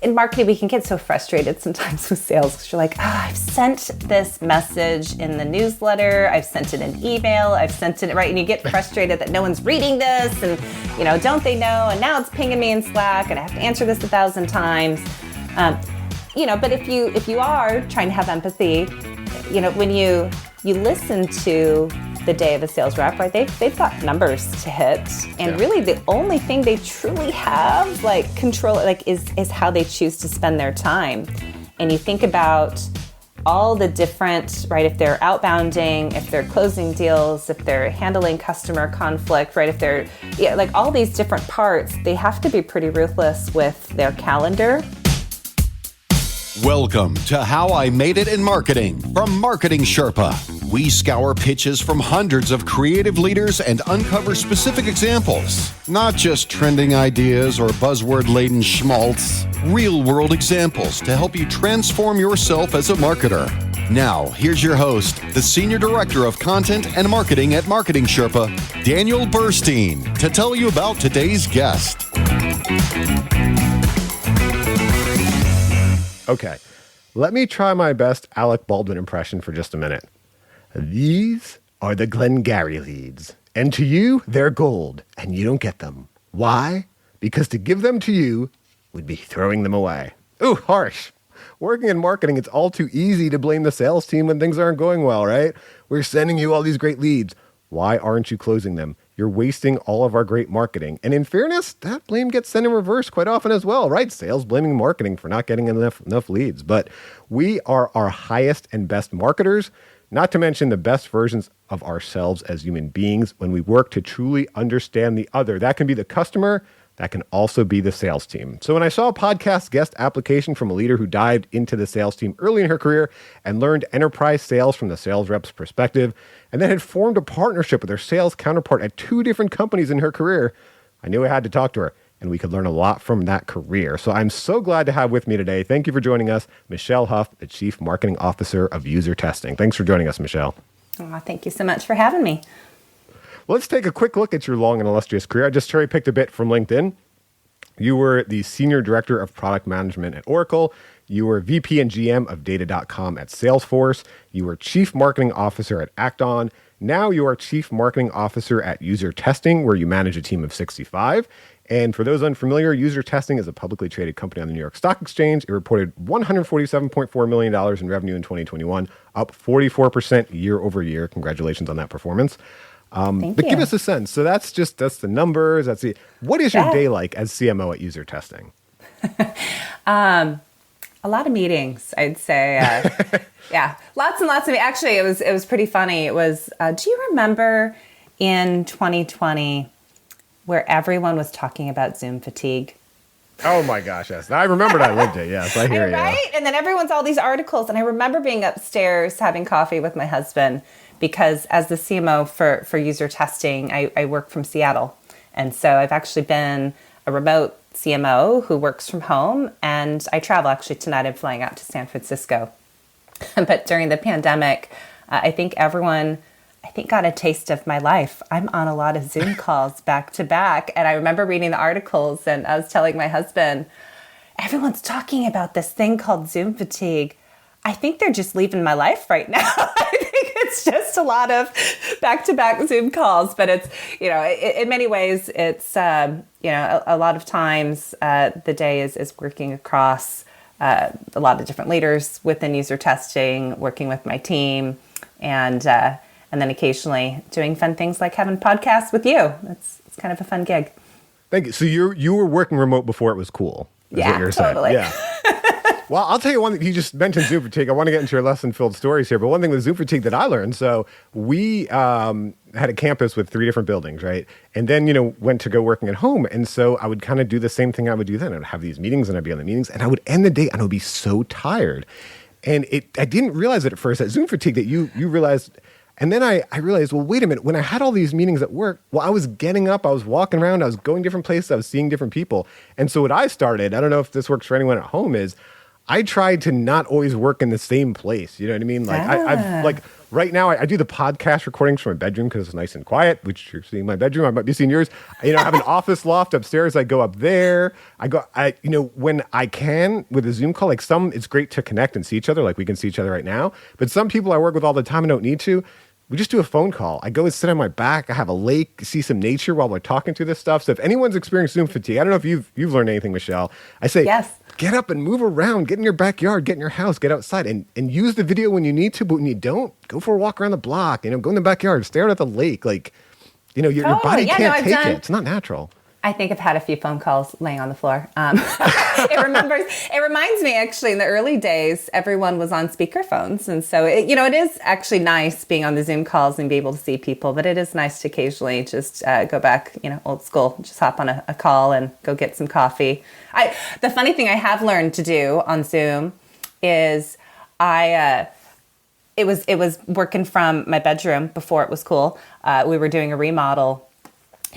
in marketing, we can get so frustrated sometimes with sales because you're like, I've sent this message in the newsletter, I've sent it in email, I've sent it, right? And you get frustrated that no one's reading this and, don't they know? And now it's pinging me in Slack and I have to answer this 1,000 times. But if you are trying to have empathy, when you listen to the day of a sales rep, right? They've got numbers to hit, and really the only thing they truly have, control, is how they choose to spend their time. And you think about all the different, right? If they're outbounding, if they're closing deals, if they're handling customer conflict, right? If they're, all these different parts, they have to be pretty ruthless with their calendar. Welcome to How I Made It in Marketing from Marketing Sherpa. We scour pitches from hundreds of creative leaders and uncover specific examples. Not just trending ideas or buzzword-laden schmaltz. Real-world examples to help you transform yourself as a marketer. Now, here's your host, the Senior Director of Content and Marketing at Marketing Sherpa, Daniel Burstein, to tell you about today's guest. Okay, let me try my best Alec Baldwin impression for just a minute. These are the Glengarry leads, and to you, they're gold, and you don't get them. Why? Because to give them to you would be throwing them away. Ooh, harsh. Working in marketing, it's all too easy to blame the sales team when things aren't going well, right? We're sending you all these great leads. Why aren't you closing them? You're wasting all of our great marketing. And in fairness, that blame gets sent in reverse quite often as well, right? Sales blaming marketing for not getting enough leads. But we are our highest and best marketers, not to mention the best versions of ourselves as human beings when we work to truly understand the other. That can be the customer. That can also be the sales team. So when I saw a podcast guest application from a leader who dived into the sales team early in her career and learned enterprise sales from the sales rep's perspective, and then had formed a partnership with her sales counterpart at 2 different companies in her career, I knew I had to talk to her, and we could learn a lot from that career. So I'm so glad to have with me today, thank you for joining us, Michelle Huff, the Chief Marketing Officer of UserTesting. Thanks for joining us, Michelle. Oh, thank you so much for having me. Let's take a quick look at your long and illustrious career. I just cherry-picked a bit from LinkedIn. You were the Senior Director of Product Management at Oracle. You were VP and GM of Data.com at Salesforce. You were Chief Marketing Officer at Acton. Now you are Chief Marketing Officer at UserTesting, where you manage a team of 65. And for those unfamiliar, UserTesting is a publicly traded company on the New York Stock Exchange. It reported $147.4 million in revenue in 2021, up 44% year over year. Congratulations on that performance. Thank but you. give us a sense. So that's the numbers. What is your day like as CMO at UserTesting? A lot of meetings, I'd say. Yeah, lots and lots of. Actually, it was pretty funny. It was. Do you remember in 2020 where everyone was talking about Zoom fatigue? Oh my gosh, yes. I remembered I lived it. Yes, I hear you. Right? And then everyone's all these articles. And I remember being upstairs having coffee with my husband because as the CMO for UserTesting, I work from Seattle. And so I've actually been a remote CMO who works from home. And I travel. Actually, tonight I'm flying out to San Francisco. But during the pandemic, I think everyone got a taste of my life. I'm on a lot of Zoom calls back to back. And I remember reading the articles and I was telling my husband, everyone's talking about this thing called Zoom fatigue. I think they're just leaving my life right now. I think it's just a lot of back-to-back Zoom calls, but it's, in many ways, it's, a lot of times the day is working across a lot of different leaders within UserTesting, working with my team, and then occasionally doing fun things like having podcasts with you. It's kind of a fun gig. Thank you. So you were working remote before it was cool. Yeah, totally. Yeah. Well, I'll tell you one thing. You just mentioned Zoom fatigue. I want to get into your lesson-filled stories here, but one thing with Zoom fatigue that I learned, so we had a campus with 3 different buildings, right? And then, went to go working at home. And so I would kind of do the same thing I would do then. I would have these meetings and I'd be on the meetings and I would end the day and I would be so tired. And I didn't realize it at first, that Zoom fatigue that you realized. And then I realized, well, wait a minute. When I had all these meetings at work, I was getting up, I was walking around, I was going different places, I was seeing different people. And so what I started, I don't know if this works for anyone at home, is I tried to not always work in the same place. You know what I mean? Like I've right now I do the podcast recordings from my bedroom because it's nice and quiet, which you're seeing my bedroom. I might be seeing yours. I have an office loft upstairs. I go up there. When I can with a Zoom call, like it's great to connect and see each other. Like we can see each other right now. But some people I work with all the time and don't need to. We just do a phone call. I go and sit on my back. I have a lake, see some nature while we're talking through this stuff. So if anyone's experienced Zoom fatigue, I don't know if you've learned anything, Michelle. I say, yes. Get up and move around. Get in your backyard. Get in your house. Get outside and use the video when you need to. But when you don't, go for a walk around the block. Go in the backyard. Stare at the lake. Like, your body can't take it. It's not natural. I think I've had a few phone calls laying on the floor. It reminds me actually in the early days, everyone was on speakerphones. And so, it is actually nice being on the Zoom calls and be able to see people, but it is nice to occasionally just go back, old school, just hop on a call and go get some coffee. The funny thing I have learned to do on Zoom is it was working from my bedroom before it was cool. We were doing a remodel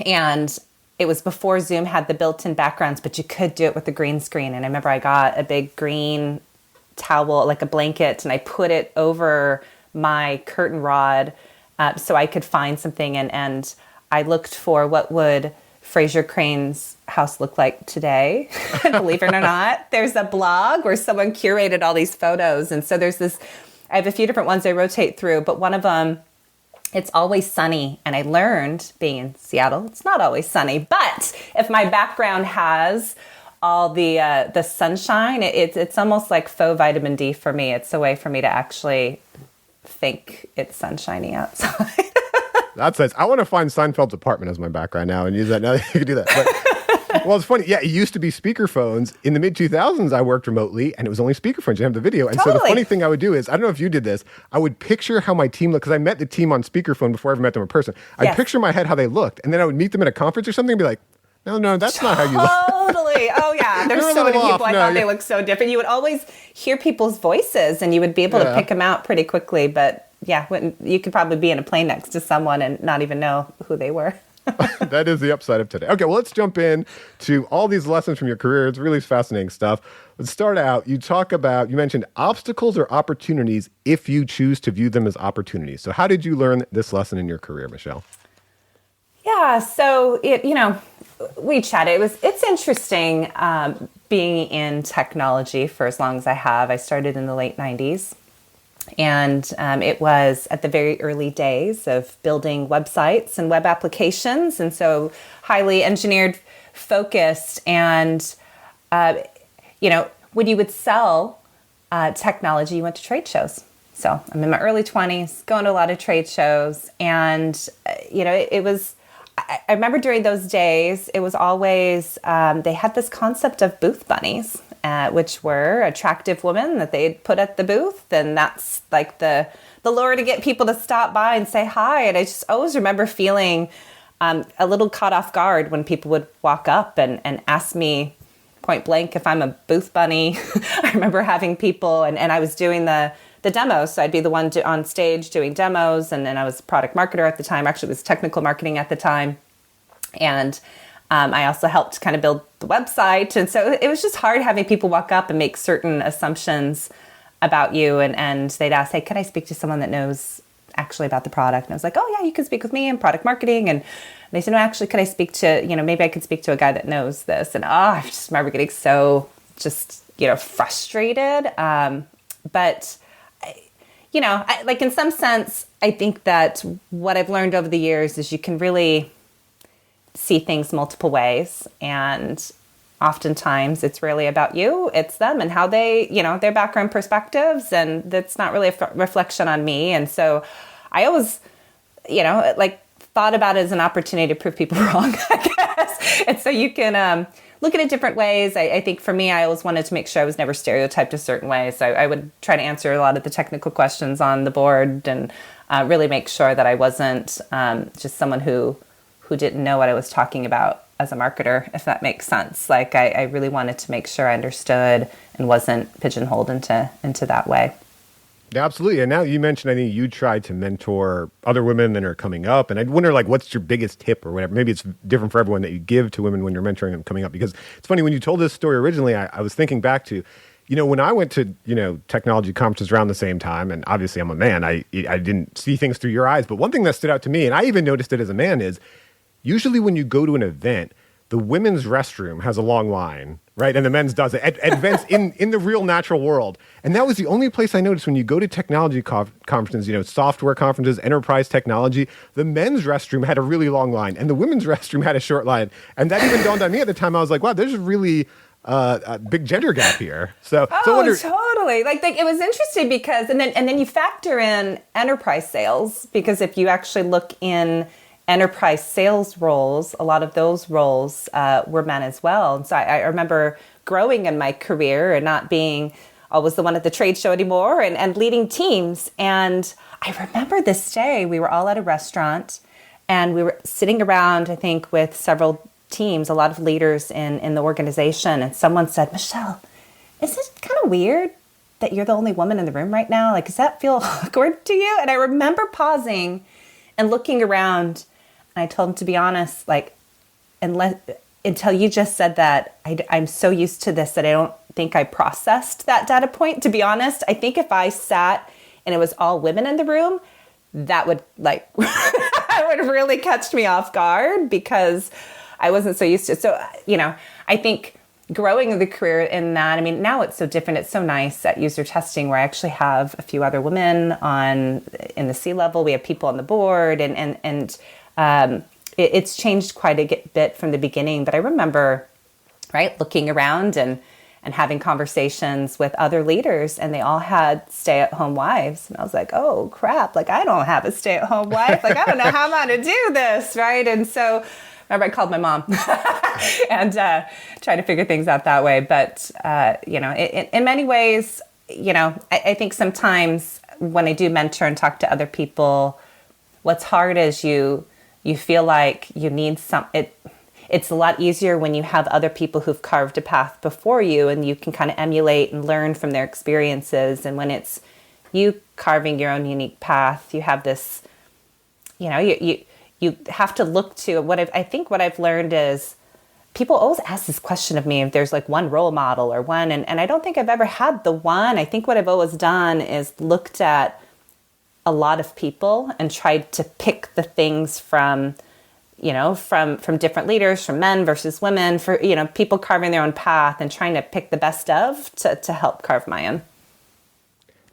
and it was before Zoom had the built-in backgrounds, but you could do it with the green screen. And I remember I got a big green towel, like a blanket, and I put it over my curtain rod so I could find something. And I looked for what would Fraser Crane's house look like today. Believe it or not, there's a blog where someone curated all these photos. And so I have a few different ones I rotate through, but one of them, it's always sunny. And I learned being in Seattle, it's not always sunny, but if my background has all the sunshine, it's almost like faux vitamin D for me. It's a way for me to actually think it's sunshiny outside. That's nice. I want to find Seinfeld's apartment as my background now and use that. Now you can do that. But, well, it's funny. Yeah, it used to be speakerphones. In the mid-2000s, I worked remotely, and it was only speakerphones. You didn't have the video. And Totally. So the funny thing I would do is, I don't know if you did this, I would picture how my team looked, because I met the team on speakerphone before I ever met them in person. I'd picture in my head how they looked, and then I would meet them at a conference or something and be like, no, that's not how you look. Totally. Oh, yeah. There's so many people I thought they looked so different. You would always hear people's voices, and you would be able to pick them out pretty quickly. But yeah, you could probably be in a plane next to someone and not even know who they were. That is the upside of today. Okay, well, let's jump in to all these lessons from your career. It's really fascinating stuff. Let's start out. You mentioned obstacles or opportunities if you choose to view them as opportunities. So how did you learn this lesson in your career, Michelle? Yeah, so we chatted. It's interesting being in technology for as long as I have. I started in the late 90s. And it was at the very early days of building websites and web applications. And so highly engineered, focused. And, when you would sell technology, you went to trade shows. So I'm in my early 20s, going to a lot of trade shows. And, it was, I remember during those days, it was always, they had this concept of booth bunnies. Which were attractive women that they'd put at the booth. And that's like the lure to get people to stop by and say hi. And I just always remember feeling a little caught off guard when people would walk up and ask me point blank if I'm a booth bunny. I remember having people, and I was doing the demos. So I'd be the one on stage doing demos. And then I was a product marketer at the time. Actually, it was technical marketing at the time. And I also helped kind of build the website. And so it was just hard having people walk up and make certain assumptions about you. And they'd ask, hey, can I speak to someone that knows actually about the product? And I was like, oh, yeah, you can speak with me in product marketing. And they said, no, actually, could I speak to, maybe I could speak to a guy that knows this. And I just remember getting so just, frustrated. But, like in some sense, I think that what I've learned over the years is you can really see things multiple ways, and oftentimes it's really about you, it's them and how they, their background perspectives, and that's not really a reflection on me. And so I always, thought about it as an opportunity to prove people wrong, I guess. And so you can look at it different ways. I think for me, I always wanted to make sure I was never stereotyped a certain way. So I would try to answer a lot of the technical questions on the board and really make sure that I wasn't just someone who didn't know what I was talking about as a marketer, if that makes sense. Like I really wanted to make sure I understood and wasn't pigeonholed into that way. Yeah, absolutely. And now you mentioned, I think you tried to mentor other women that are coming up. And I wonder, what's your biggest tip or whatever? Maybe it's different for everyone that you give to women when you're mentoring them coming up. Because it's funny, when you told this story originally, I was thinking back to, when I went to, technology conferences around the same time, and obviously I'm a man, I didn't see things through your eyes. But one thing that stood out to me, and I even noticed it as a man, is usually when you go to an event, the women's restroom has a long line, right? And the men's doesn't. At events in the real natural world. And that was the only place I noticed when you go to technology conferences, software conferences, enterprise technology, the men's restroom had a really long line and the women's restroom had a short line. And that even dawned on me at the time. I was like, wow, there's really a big gender gap here. So I wonder, totally. Like it was interesting because, and then you factor in enterprise sales, because if you actually look in enterprise sales roles, a lot of those roles were men as well. And so I remember growing in my career and not being always the one at the trade show anymore and leading teams. And I remember this day, we were all at a restaurant and we were sitting around, I think, with several teams, a lot of leaders in the organization. And someone said, Michelle, is it kind of weird that you're the only woman in the room right now? Like, does that feel awkward to you? And I remember pausing and looking around. And I told him, to be honest, like, until you just said that, I'm so used to this that I don't think I processed that data point. To be honest, I think if I sat and it was all women in the room, that would that would really catch me off guard because I wasn't so used to it. So, I think growing the career in that, I mean, now it's so different. It's so nice at UserTesting where I actually have a few other women in the C-level. We have people on the board and it's changed quite a bit from the beginning. But I remember, looking around and having conversations with other leaders, and they all had stay-at-home wives. And I was like, oh, crap, I don't have a stay-at-home wife. I don't know how I'm going to do this, right? And so remember I called my mom and tried to figure things out that way. But, in many ways, I think sometimes when I do mentor and talk to other people, what's hard is you feel like you need it's a lot easier when you have other people who've carved a path before you and you can kind of emulate and learn from their experiences. And when it's you carving your own unique path, you have this, you have to look to what I've learned is people always ask this question of me if there's one role model or one. And I don't think I've ever had the one. I think what I've always done is looked at a lot of people and tried to pick the things from different leaders, from men versus women, for, people carving their own path and trying to pick the best of to help carve my own.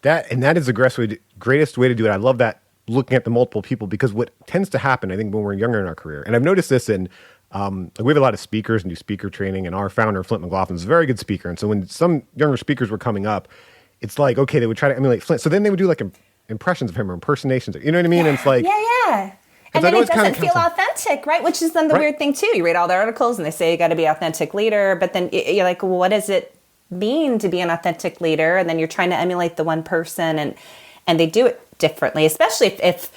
That is the greatest way to do it. I love that, looking at the multiple people, because what tends to happen, I think, when we're younger in our career, and I've noticed this in, we have a lot of speakers and do speaker training, and our founder, Flint McLaughlin, is a very good speaker. And so when some younger speakers were coming up, it's like, okay, they would try to emulate Flint. So then they would do impressions of him or impersonations. You know what I mean? Yeah. And it's like... Yeah. And then it doesn't feel authentic, right? Which is then the weird thing too. You read all the articles and they say you got to be an authentic leader, but then you're like, well, what does it mean to be an authentic leader? And then you're trying to emulate the one person, and they do it differently, especially if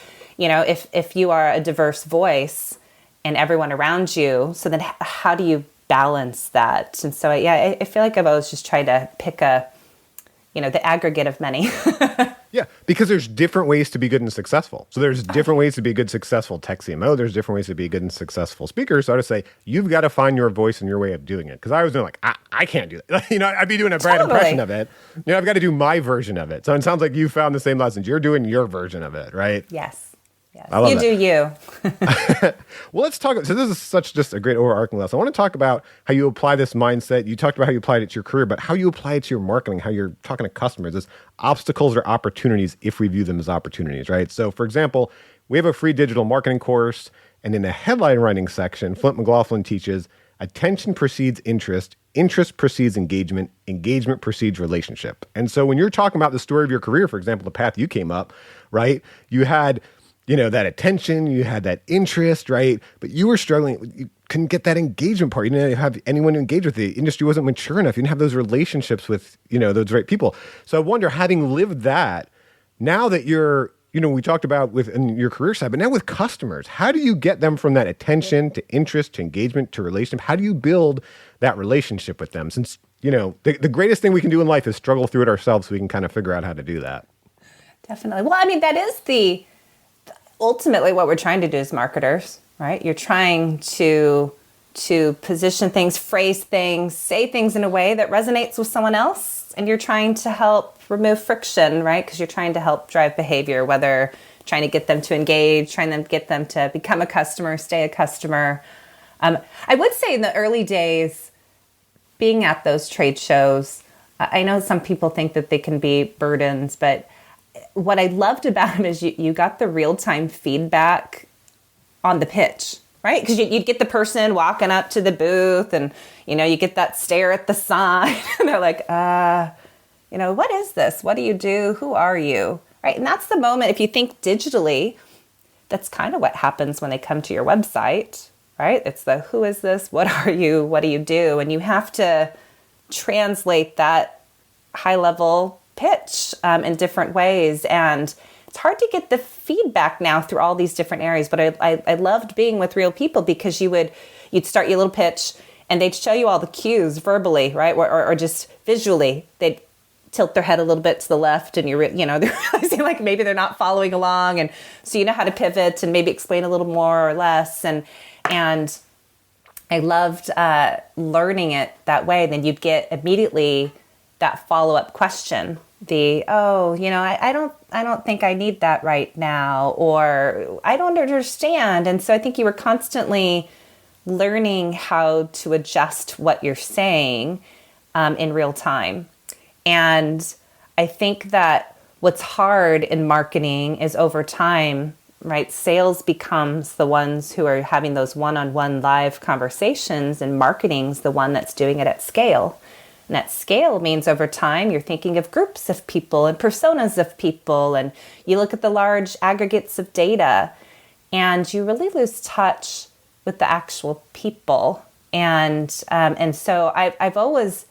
you are a diverse voice and everyone around you. So then how do you balance that? And so, I feel like I've always just tried to pick the aggregate of many. Yeah, because there's different ways to be good and successful. So there's different ways to be a good, successful tech CMO. There's different ways to be a good and successful speaker. So I would say, you've got to find your voice and your way of doing it. Because I was doing I can't do that. I'd be doing a brand impression of it. I've got to do my version of it. So it sounds like you found the same lessons. You're doing your version of it, right? Yes. I love you do you. Well, let's talk. So this is just a great overarching lesson. I want to talk about how you apply this mindset. You talked about how you applied it to your career, but how you apply it to your marketing, how you're talking to customers, as obstacles or opportunities if we view them as opportunities, right? So for example, we have a free digital marketing course, and in the headline writing section, Flint McLaughlin teaches attention precedes interest, interest precedes engagement, engagement precedes relationship. And so when you're talking about the story of your career, for example, the path you came up, right? You had that attention, you had that interest, right? But you were struggling. You couldn't get that engagement part. You didn't have anyone to engage with. The industry wasn't mature enough. You didn't have those relationships with, those right people. So I wonder, having lived that, now that you're, we talked about in your career side, but now with customers, how do you get them from that attention to interest to engagement to relationship? How do you build that relationship with them? Since, the greatest thing we can do in life is struggle through it ourselves, so we can kind of figure out how to do that. Definitely. Well, I mean, that is ultimately what we're trying to do as marketers, right? You're trying to to position things, phrase things, say things in a way that resonates with someone else. And you're trying to help remove friction, right? Because you're trying to help drive behavior, whether trying to get them to engage, trying to get them to become a customer, stay a customer. I would say in the early days, being at those trade shows, I know some people think that they can be burdens, but what I loved about them is you got the real-time feedback on the pitch, right? Because you'd get the person walking up to the booth and, you get that stare at the sign and they're like, what is this? What do you do? Who are you? Right? And that's the moment, if you think digitally, that's kind of what happens when they come to your website, right? It's the, who is this? What are you? What do you do? And you have to translate that high level pitch in different ways. And it's hard to get the feedback now through all these different areas. But I loved being with real people because you'd start your little pitch and they'd show you all the cues verbally, right? Or just visually. They'd tilt their head a little bit to the left and they're realizing like maybe they're not following along. And so you know how to pivot and maybe explain a little more or less. And I loved learning it that way. Then you'd get immediately that follow-up question. I don't think I need that right now, or I don't understand. And so I think you were constantly learning how to adjust what you're saying in real time. And I think that what's hard in marketing is over time, right? Sales becomes the ones who are having those one-on-one live conversations, and marketing's the one that's doing it at scale. And at scale means over time, you're thinking of groups of people and personas of people, and you look at the large aggregates of data, and you really lose touch with the actual people. And so I've always,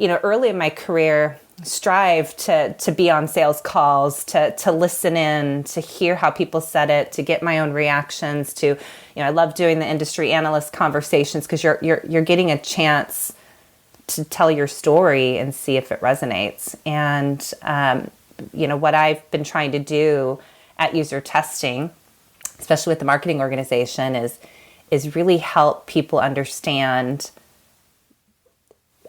early in my career, strive to be on sales calls, to listen in, to hear how people said it, to get my own reactions. I love doing the industry analyst conversations because you're getting a chance to tell your story and see if it resonates. And what I've been trying to do at UserTesting, especially with the marketing organization, is really help people understand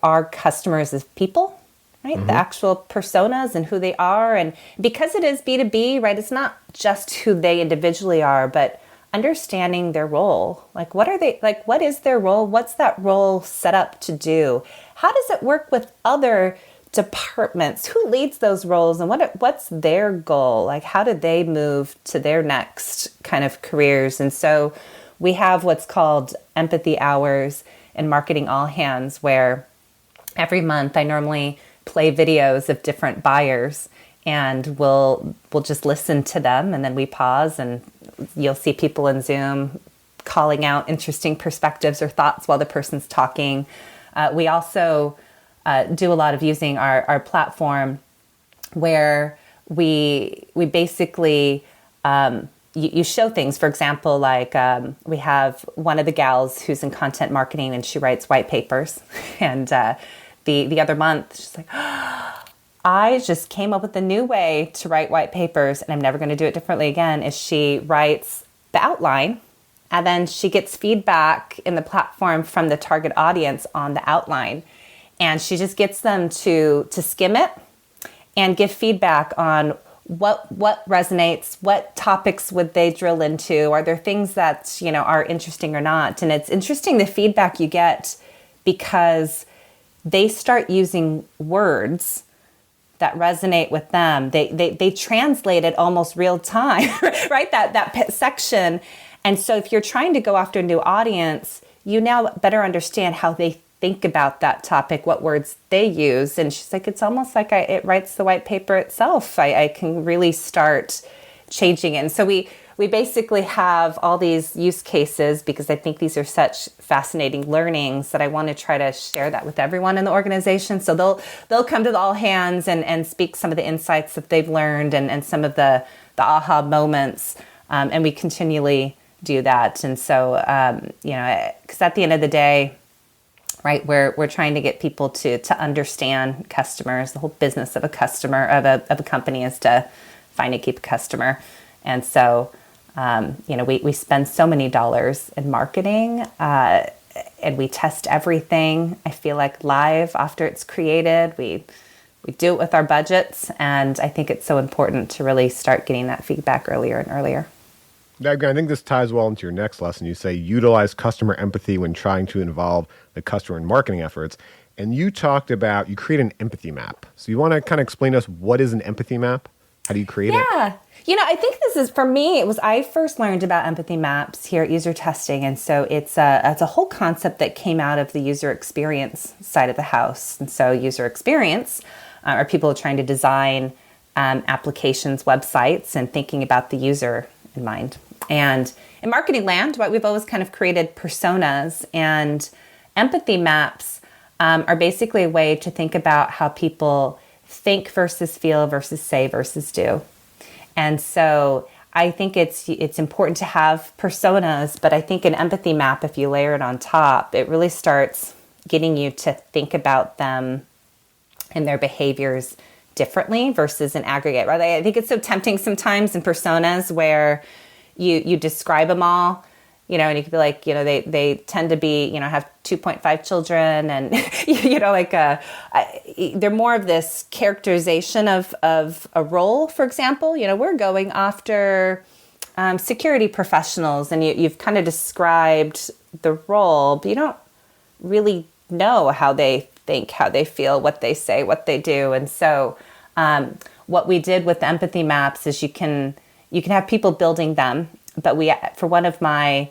our customers as people, right? Mm-hmm. The actual personas and who they are. And because it is B2B, right, it's not just who they individually are, but understanding their role. Like, what is their role? What's that role set up to do? How does it work with other departments? Who leads those roles, and what's their goal? Like, how do they move to their next kind of careers? And so we have what's called empathy hours in Marketing All Hands, where every month I normally play videos of different buyers, and we'll just listen to them, and then we pause, and you'll see people in Zoom calling out interesting perspectives or thoughts while the person's talking. We also do a lot of using our platform where we basically you show things. For example, like we have one of the gals who's in content marketing, and she writes white papers. And the other month, she's like, I just came up with a new way to write white papers, and I'm never going to do it differently again, is she writes the outline, and then she gets feedback in the platform from the target audience on the outline. And she just gets them to skim it and give feedback on what resonates, what topics would they drill into, are there things that, are interesting or not. And it's interesting the feedback you get because they start using words that resonate with them. They translate it almost real time, right? That section. And so if you're trying to go after a new audience, you now better understand how they think about that topic, what words they use. And she's like, it's almost like it writes the white paper itself. I can really start changing it. And so we basically have all these use cases because I think these are such fascinating learnings that I want to try to share that with everyone in the organization. So they'll come to the all hands and speak some of the insights that they've learned and some of the aha moments. And we continually do that. And so, because at the end of the day, right, we're trying to get people to understand customers. The whole business of a customer, of a company, is to find and keep a customer. And so, we spend so many dollars in marketing, and we test everything, I feel like, live after it's created. We do it with our budgets, and I think it's so important to really start getting that feedback earlier and earlier. I think this ties well into your next lesson. You say utilize customer empathy when trying to involve the customer in marketing efforts. And you talked about, you create an empathy map. So you want to kind of explain to us what is an empathy map? How do you create it? Yeah. I think this is, for me, I first learned about empathy maps here at UserTesting. And so it's a whole concept that came out of the user experience side of the house. And so user experience are people trying to design applications, websites, and thinking about the user in mind. And in marketing land, we've always kind of created personas, and empathy maps are basically a way to think about how people think versus feel versus say versus do. And so I think it's important to have personas, but I think an empathy map, if you layer it on top, it really starts getting you to think about them and their behaviors differently versus an aggregate, right? I think it's so tempting sometimes in personas where you describe them all, and you could be like, they tend to be, have 2.5 children, and, they're more of this characterization of a role, for example. We're going after security professionals, and you've kind of described the role, but you don't really know how they think, how they feel, what they say, what they do. And so what we did with the empathy maps is you can have people building them, but for one of my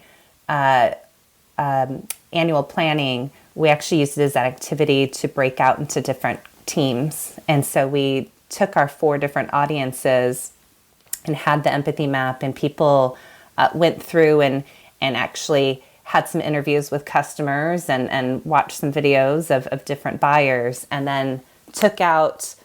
annual planning, we actually used it as an activity to break out into different teams. And so we took our 4 different audiences and had the empathy map, and people went through and actually had some interviews with customers and watched some videos of different buyers, and then took out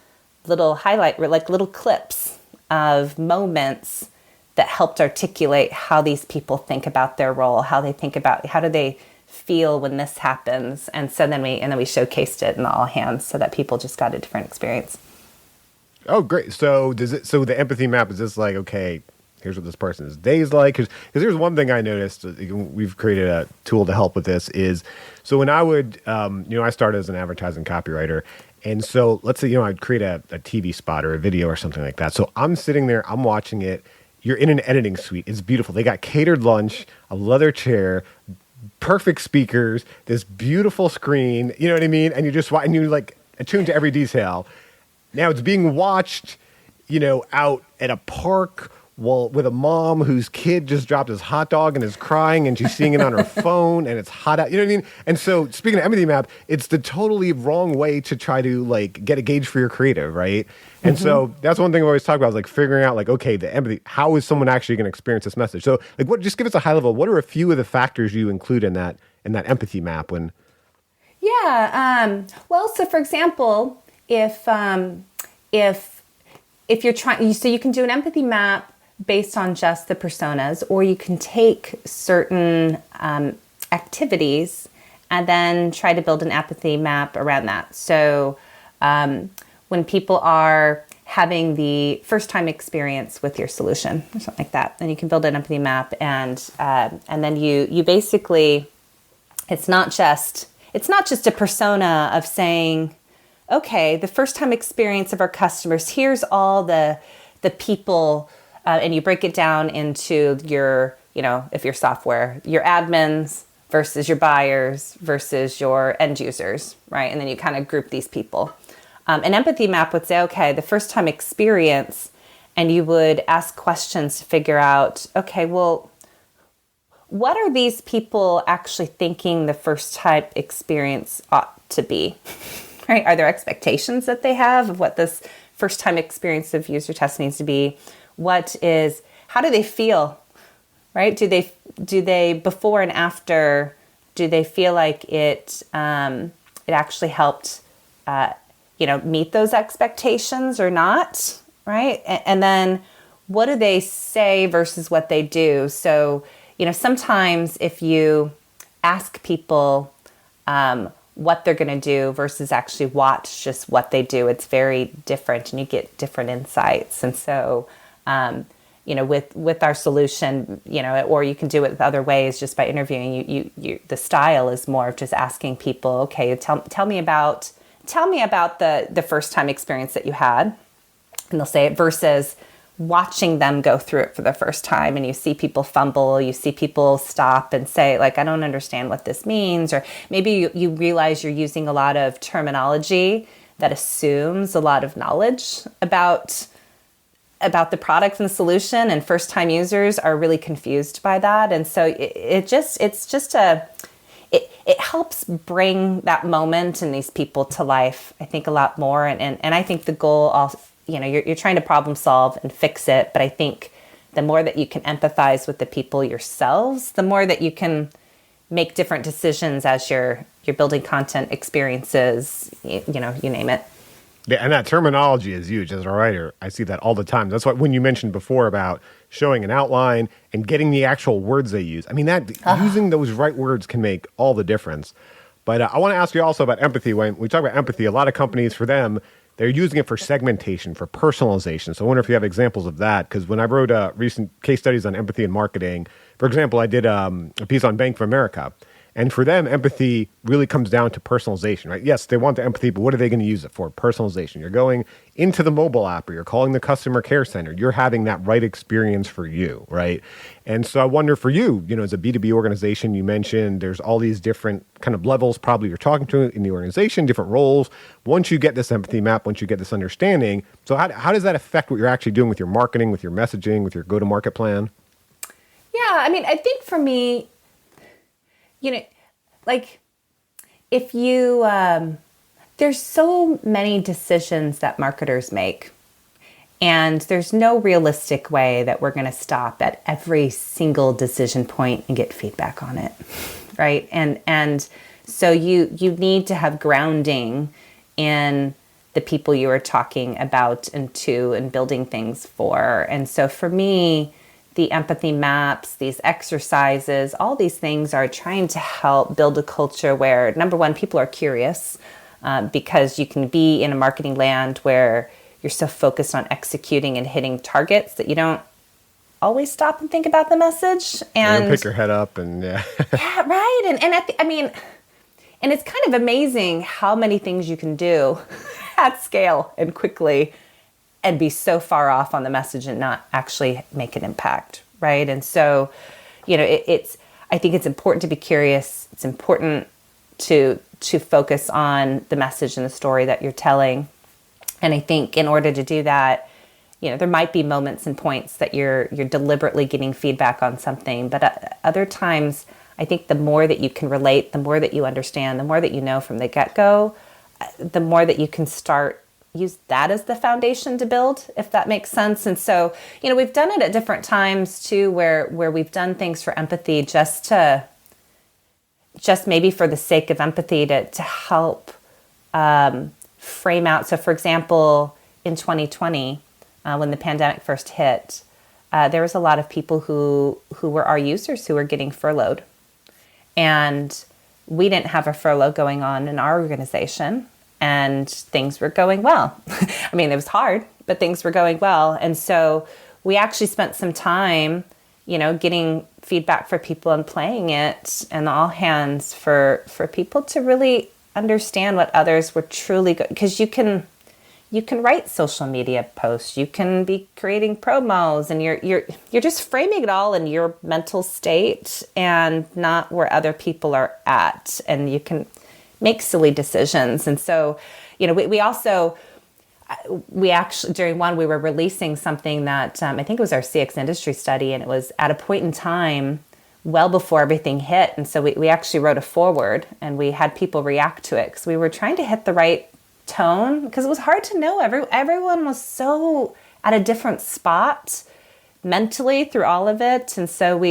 little little clips of moments that helped articulate how these people think about their role, how do they feel when this happens. And so then we showcased it in the all hands so that people just got a different experience. Oh, great. So the empathy map, is this like, okay, here's what this person's day's like? Because here's one thing I noticed, we've created a tool to help with this, is, so when I would, I started as an advertising copywriter. And so let's say, I'd create a TV spot or a video or something like that. So I'm sitting there, I'm watching it. You're in an editing suite. It's beautiful. They got catered lunch, a leather chair, perfect speakers, this beautiful screen, you know what I mean? And you like attuned to every detail. Now it's being watched, out at a park with a mom whose kid just dropped his hot dog and is crying, and she's seeing it on her phone, and it's hot out. You know what I mean? And so, speaking of empathy map, it's the totally wrong way to try to like get a gauge for your creative, right? And so that's one thing I always talk about, is like figuring out like, okay, the empathy. How is someone actually going to experience this message? So, like, just give us a high level. What are a few of the factors you include in that empathy map when? Yeah. Well, so for example, if you're trying, so you can do an empathy map based on just the personas, or you can take certain activities and then try to build an empathy map around that. So when people are having the first time experience with your solution or something like that, then you can build an empathy map, and then you basically, it's not just a persona of saying, okay, the first time experience of our customers, here's all the people, and you break it down into your, if your software, your admins versus your buyers versus your end users, right? And then you kind of group these people. An empathy map would say, okay, the first time experience, and you would ask questions to figure out, okay, well, what are these people actually thinking the first time experience ought to be, right? Are there expectations that they have of what this first time experience of user test needs to be? How do they feel, right? Do they before and after, do they feel like it actually helped, meet those expectations or not, right? And then what do they say versus what they do? So, sometimes if you ask people what they're going to do versus actually watch just what they do, it's very different, and you get different insights. And so, with our solution, or you can do it with other ways just by interviewing. The style is more of just asking people, okay, tell me about the first time experience that you had, and they'll say it, versus watching them go through it for the first time, and you see people fumble, you see people stop and say, like, I don't understand what this means, or maybe you realize you're using a lot of terminology that assumes a lot of knowledge about the product and the solution, and first-time users are really confused by that. And so it helps bring that moment and these people to life, I think, a lot more. And I think the goal also, you're trying to problem solve and fix it, but I think the more that you can empathize with the people yourselves, the more that you can make different decisions as you're building content experiences, you name it. Yeah, and that terminology is huge. As a writer, I see that all the time. That's why when you mentioned before about showing an outline and getting the actual words they use, I mean, using those right words can make all the difference. But I want to ask you also about empathy. When we talk about empathy, a lot of companies, for them, they're using it for segmentation, for personalization. So I wonder if you have examples of that, because when I wrote recent case studies on empathy and marketing, for example, I did a piece on Bank of America. And for them, empathy really comes down to personalization, right? Yes, they want the empathy, but what are they going to use it for? Personalization. You're going into the mobile app, or you're calling the customer care center. You're having that right experience for you, right? And so I wonder for you, as a B2B organization, you mentioned there's all these different kind of levels probably you're talking to in the organization, different roles. Once you get this empathy map, once you get this understanding, so how does that affect what you're actually doing with your marketing, with your messaging, with your go-to-market plan? Yeah, I mean, I think for me, like if you, there's so many decisions that marketers make, and there's no realistic way that we're going to stop at every single decision point and get feedback on it, right? And so you need to have grounding in the people you are talking about and to and building things for. And so for me, the empathy maps, these exercises, all these things are trying to help build a culture where, number one, people are curious, because you can be in a marketing land where you're so focused on executing and hitting targets that you don't always stop and think about the message. And you pick your head up and yeah, right. And it's kind of amazing how many things you can do at scale and quickly, and be so far off on the message and not actually make an impact, right? And so, I think it's important to be curious. It's important to focus on the message and the story that you're telling. And I think in order to do that, there might be moments and points that you're deliberately getting feedback on something, but other times, I think the more that you can relate, the more that you understand, the more that you know from the get-go, the more that you can use that as the foundation to build, if that makes sense. And so, we've done it at different times too, where we've done things for empathy just maybe for the sake of empathy to help frame out. So for example, in 2020, when the pandemic first hit, there was a lot of people who were our users who were getting furloughed. And we didn't have a furlough going on in our organization. And things were going well. I mean, it was hard, but things were going well. And so we actually spent some time, getting feedback for people and playing it and all hands for people to really understand what others were truly good. Because you can write social media posts, you can be creating promos, and you're just framing it all in your mental state and not where other people are at. And you can make silly decisions. And so, we actually, during one, we were releasing something that I think it was our CX industry study, and it was at a point in time well before everything hit. And so we actually wrote a foreword, and we had people react to it because we were trying to hit the right tone, because it was hard to know. Everyone was so at a different spot mentally through all of it. And so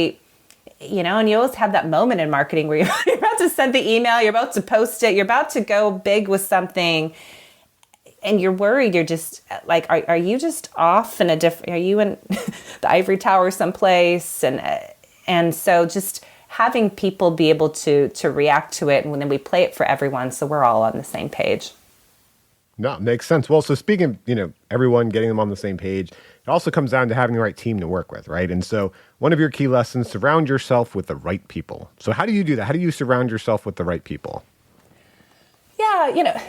and you always have that moment in marketing where you're about to send the email, you're about to post it, you're about to go big with something, and you're worried. You're just like, are you just off in are you in the ivory tower someplace? And so just having people be able to react to it, and then we play it for everyone, so we're all on the same page. No, makes sense. Well, so speaking of, everyone getting them on the same page, it also comes down to having the right team to work with, right? And so one of your key lessons, surround yourself with the right people. So how do you do that? How do you surround yourself with the right people? Yeah,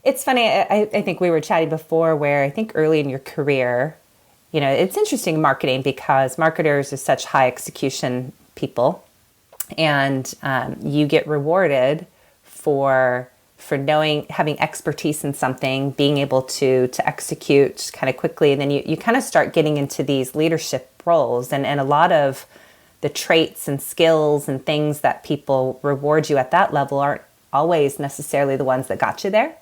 it's funny. I think we were chatting before where I think early in your career, it's interesting in marketing because marketers are such high execution people, and you get rewarded for knowing, having expertise in something, being able to execute kind of quickly. And then you kind of start getting into these leadership roles, and a lot of the traits and skills and things that people reward you at that level aren't always necessarily the ones that got you there.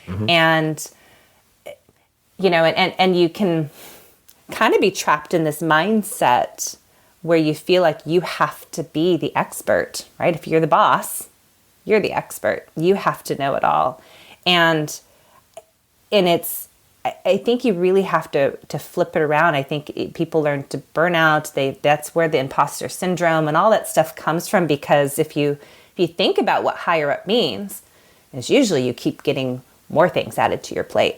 Mm-hmm. And, and you can kind of be trapped in this mindset where you feel like you have to be the expert, right? If you're the boss, you're the expert. You have to know it all. And I think you really have to flip it around. I think people learn to burn out. That's where the imposter syndrome and all that stuff comes from, because if you think about what higher up means, is usually you keep getting more things added to your plate,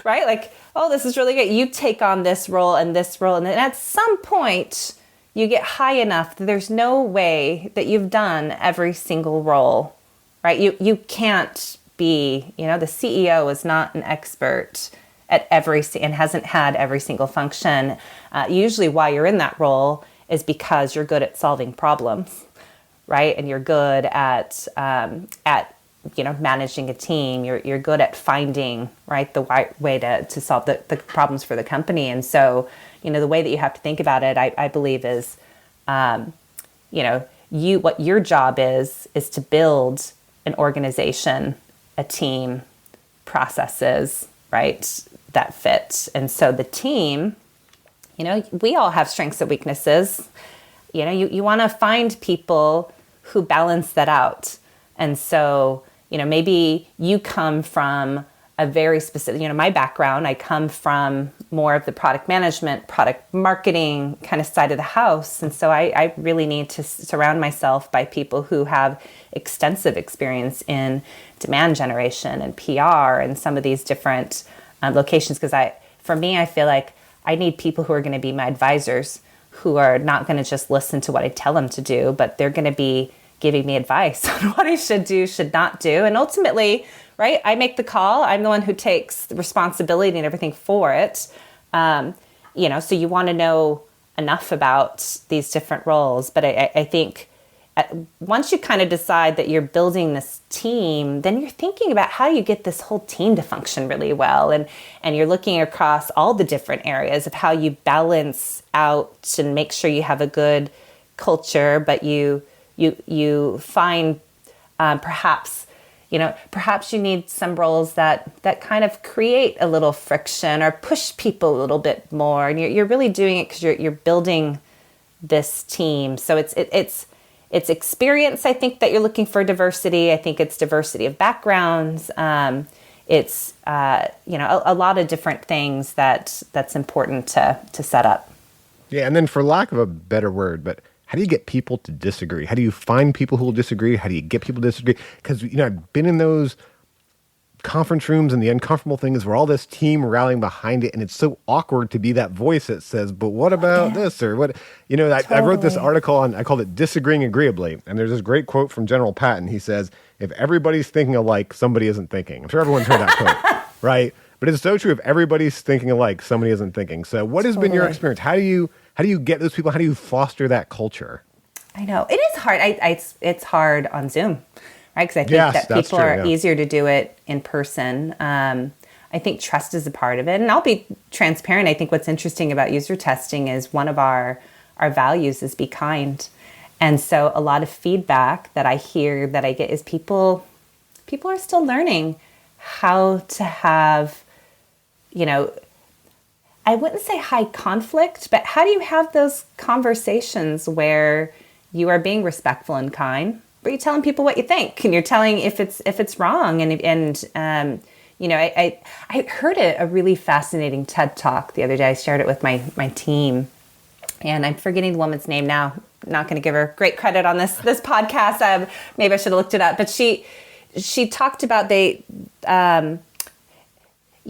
right? Like, oh, this is really good. You take on this role, and then at some point you get high enough that there's no way that you've done every single role, right? You can't be, the CEO is not an expert at and hasn't had every single function. Usually why you're in that role is because you're good at solving problems, right? And you're good at managing a team. You're good at finding, right, the right way to solve the problems for the company. And so, the way that you have to think about it, I believe is, what your job is to build an organization, a team, processes, right, that fit. And so the team, we all have strengths and weaknesses. You want to find people who balance that out. And so, maybe you come from a very specific, my background, I come from more of the product management, product marketing kind of side of the house. And so I really need to surround myself by people who have extensive experience in demand generation and PR and some of these different locations. Because for me, I feel like I need people who are going to be my advisors, who are not going to just listen to what I tell them to do, but they're going to be giving me advice on what I should do, should not do. And ultimately, right, I make the call. I'm the one who takes the responsibility and everything for it. So you want to know enough about these different roles. But I think once you kind of decide that you're building this team, then you're thinking about how you get this whole team to function really well. And you're looking across all the different areas of how you balance out and make sure you have a good culture, but you find perhaps you need some roles that kind of create a little friction or push people a little bit more. And you're really doing it because you're building this team. So it's experience. I think that you're looking for diversity. I think it's diversity of backgrounds. It's a lot of different things that's important to set up. Yeah, and then for lack of a better word, but how do you get people to disagree? How do you find people who will disagree? How do you get people to disagree? Because, I've been in those conference rooms, and the uncomfortable thing is we're all this team rallying behind it, and it's so awkward to be that voice that says, but what about this? Or what, I wrote this article I called it Disagreeing Agreeably. And there's this great quote from General Patton. He says, if everybody's thinking alike, somebody isn't thinking. I'm sure everyone's heard that quote, right? But it's so true. If everybody's thinking alike, somebody isn't thinking. So what has been your experience? How do you get those people? How do you foster that culture? I know. It is hard. It's hard on Zoom, right? Because I think that people are easier to do it in person. I think trust is a part of it. And I'll be transparent. I think what's interesting about user testing is one of our values is be kind. And so a lot of feedback that I hear, that I get, is people are still learning how to have, I wouldn't say high conflict, but how do you have those conversations where you are being respectful and kind, but you're telling people what you think, and you're telling if it's wrong. I heard a really fascinating TED Talk the other day. I shared it with my team, and I'm forgetting the woman's name now. I'm not going to give her great credit on this podcast. Maybe I should have looked it up, but she talked about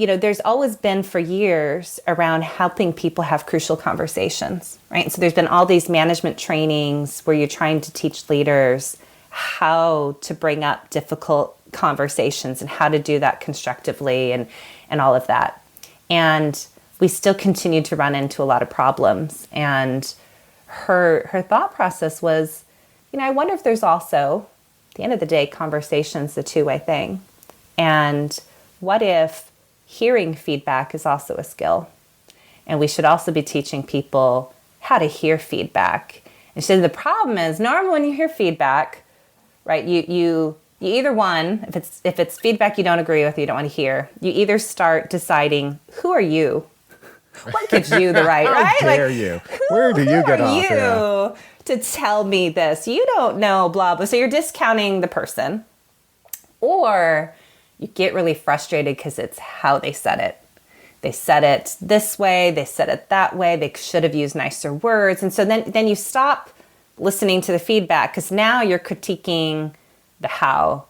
there's always been for years around helping people have crucial conversations, right? So there's been all these management trainings where you're trying to teach leaders how to bring up difficult conversations and how to do that constructively and all of that. And we still continue to run into a lot of problems. And her thought process was, I wonder if there's also, at the end of the day, conversation's a two-way thing. And what if hearing feedback is also a skill? And we should also be teaching people how to hear feedback. And she said the problem is normally when you hear feedback, right, you either one, if it's feedback you don't agree with, you don't want to hear, you either start deciding, who are you? What gives you the right, right? How dare you? Where do you get off? Who are you to tell me this? You don't know, blah, blah. So you're discounting the person. Or you get really frustrated because it's how they said it. They said it this way, they said it that way, they should have used nicer words. And so then you stop listening to the feedback because now you're critiquing the how.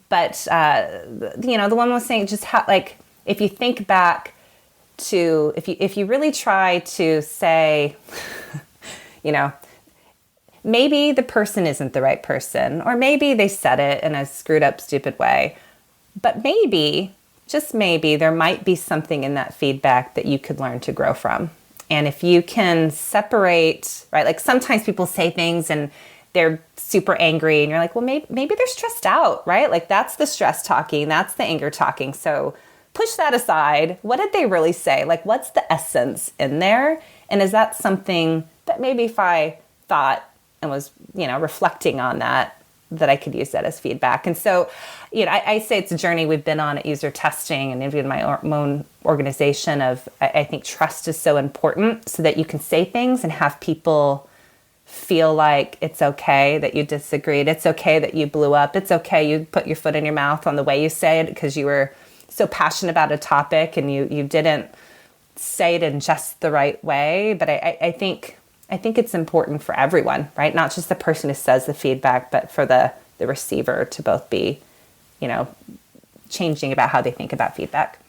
But, the one was saying just how, like, if you think back to, if you really try to say, maybe the person isn't the right person, or maybe they said it in a screwed up, stupid way. But maybe, just maybe, there might be something in that feedback that you could learn to grow from. And if you can separate, right, like sometimes people say things and they're super angry and you're like, well, maybe they're stressed out, right? Like that's the stress talking, that's the anger talking. So push that aside. What did they really say? Like what's the essence in there? And is that something that maybe if I thought and was, reflecting on that I could use that as feedback. And so, I say it's a journey we've been on at UserTesting and even in my own organization of, I think trust is so important so that you can say things and have people feel like it's okay that you disagreed. It's okay that you blew up. It's okay you put your foot in your mouth on the way you say it because you were so passionate about a topic and you didn't say it in just the right way. But I think it's important for everyone, right? Not just the person who says the feedback, but for the receiver to both be, changing about how they think about feedback.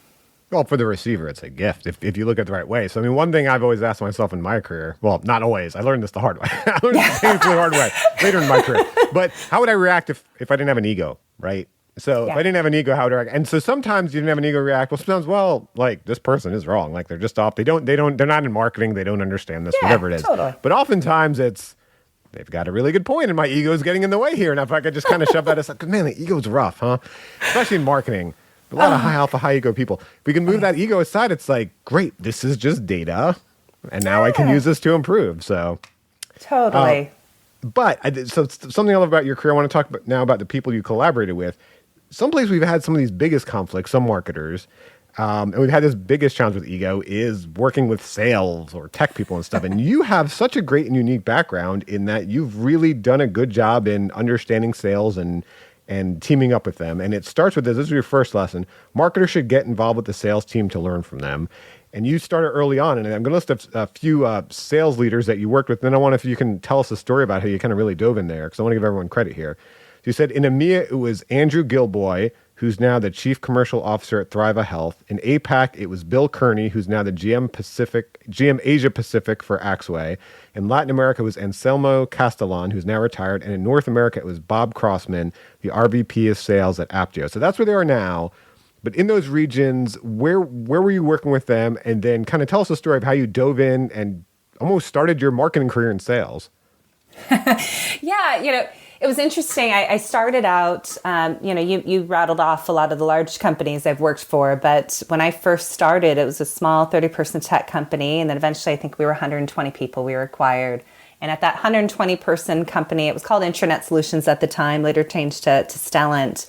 Well, for the receiver, it's a gift if you look at it the right way. So, I mean, one thing I've always asked myself in my career, well, not always, I learned this the hard way. I learned things the hard way later in my career. But how would I react if I didn't have an ego, right? So if I didn't have an ego, how would I react? And so sometimes you didn't have an ego react. Well, sometimes, like this person is wrong. Like they're just off. They're not in marketing. They don't understand this, whatever it is. Totally. But oftentimes they've got a really good point and my ego is getting in the way here. And if I could just kind of shove that aside, because man, the ego's rough, huh? Especially in marketing. A lot of high alpha, high ego people. If we can move that ego aside, it's like, great, this is just data. And now I can use this to improve. So totally. So something else about your career, I want to talk now about the people you collaborated with. Someplace we've had some of these biggest conflicts, some marketers, and we've had this biggest challenge with ego is working with sales or tech people and stuff. And you have such a great and unique background in that you've really done a good job in understanding sales and teaming up with them. And it starts with this is your first lesson. Marketers should get involved with the sales team to learn from them. And you started early on, and I'm going to list a few sales leaders that you worked with. Then I want if you can tell us a story about how you kind of really dove in there, because I want to give everyone credit here. So you said in EMEA, it was Andrew Gilboy, who's now the Chief Commercial Officer at Thriva Health. In APAC, it was Bill Kearney, who's now the GM Asia Pacific for Axway. In Latin America, it was Anselmo Castellan, who's now retired. And in North America, it was Bob Crossman, the RVP of Sales at Aptio. So that's where they are now. But in those regions, where were you working with them? And then kind of tell us a story of how you dove in and almost started your marketing career in sales. Yeah, it was interesting. I started out, you rattled off a lot of the large companies I've worked for, but when I first started, it was a small 30-person tech company, and then eventually I think we were 120 people we were acquired. And at that 120-person company, it was called Intranet Solutions at the time, later changed to Stellent.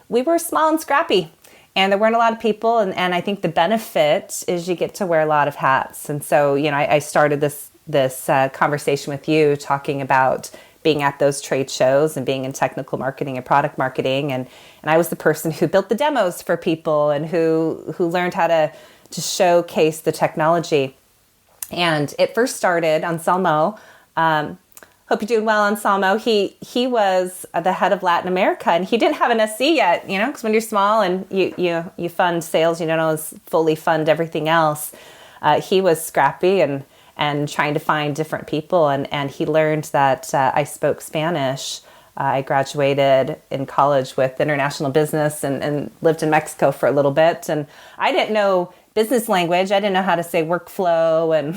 We were small and scrappy, and there weren't a lot of people, and I think the benefit is you get to wear a lot of hats. And so, I started this conversation with you talking about being at those trade shows and being in technical marketing and product marketing. And I was the person who built the demos for people and who learned how to showcase the technology. And it first started, Anselmo Hope you're doing well, Anselmo. He was the head of Latin America, and he didn't have an SC yet, because when you're small and you fund sales, you don't always fully fund everything else. He was scrappy and trying to find different people, and he learned that I spoke Spanish. I graduated in college with international business and lived in Mexico for a little bit, and I didn't know business language. I didn't know how to say workflow and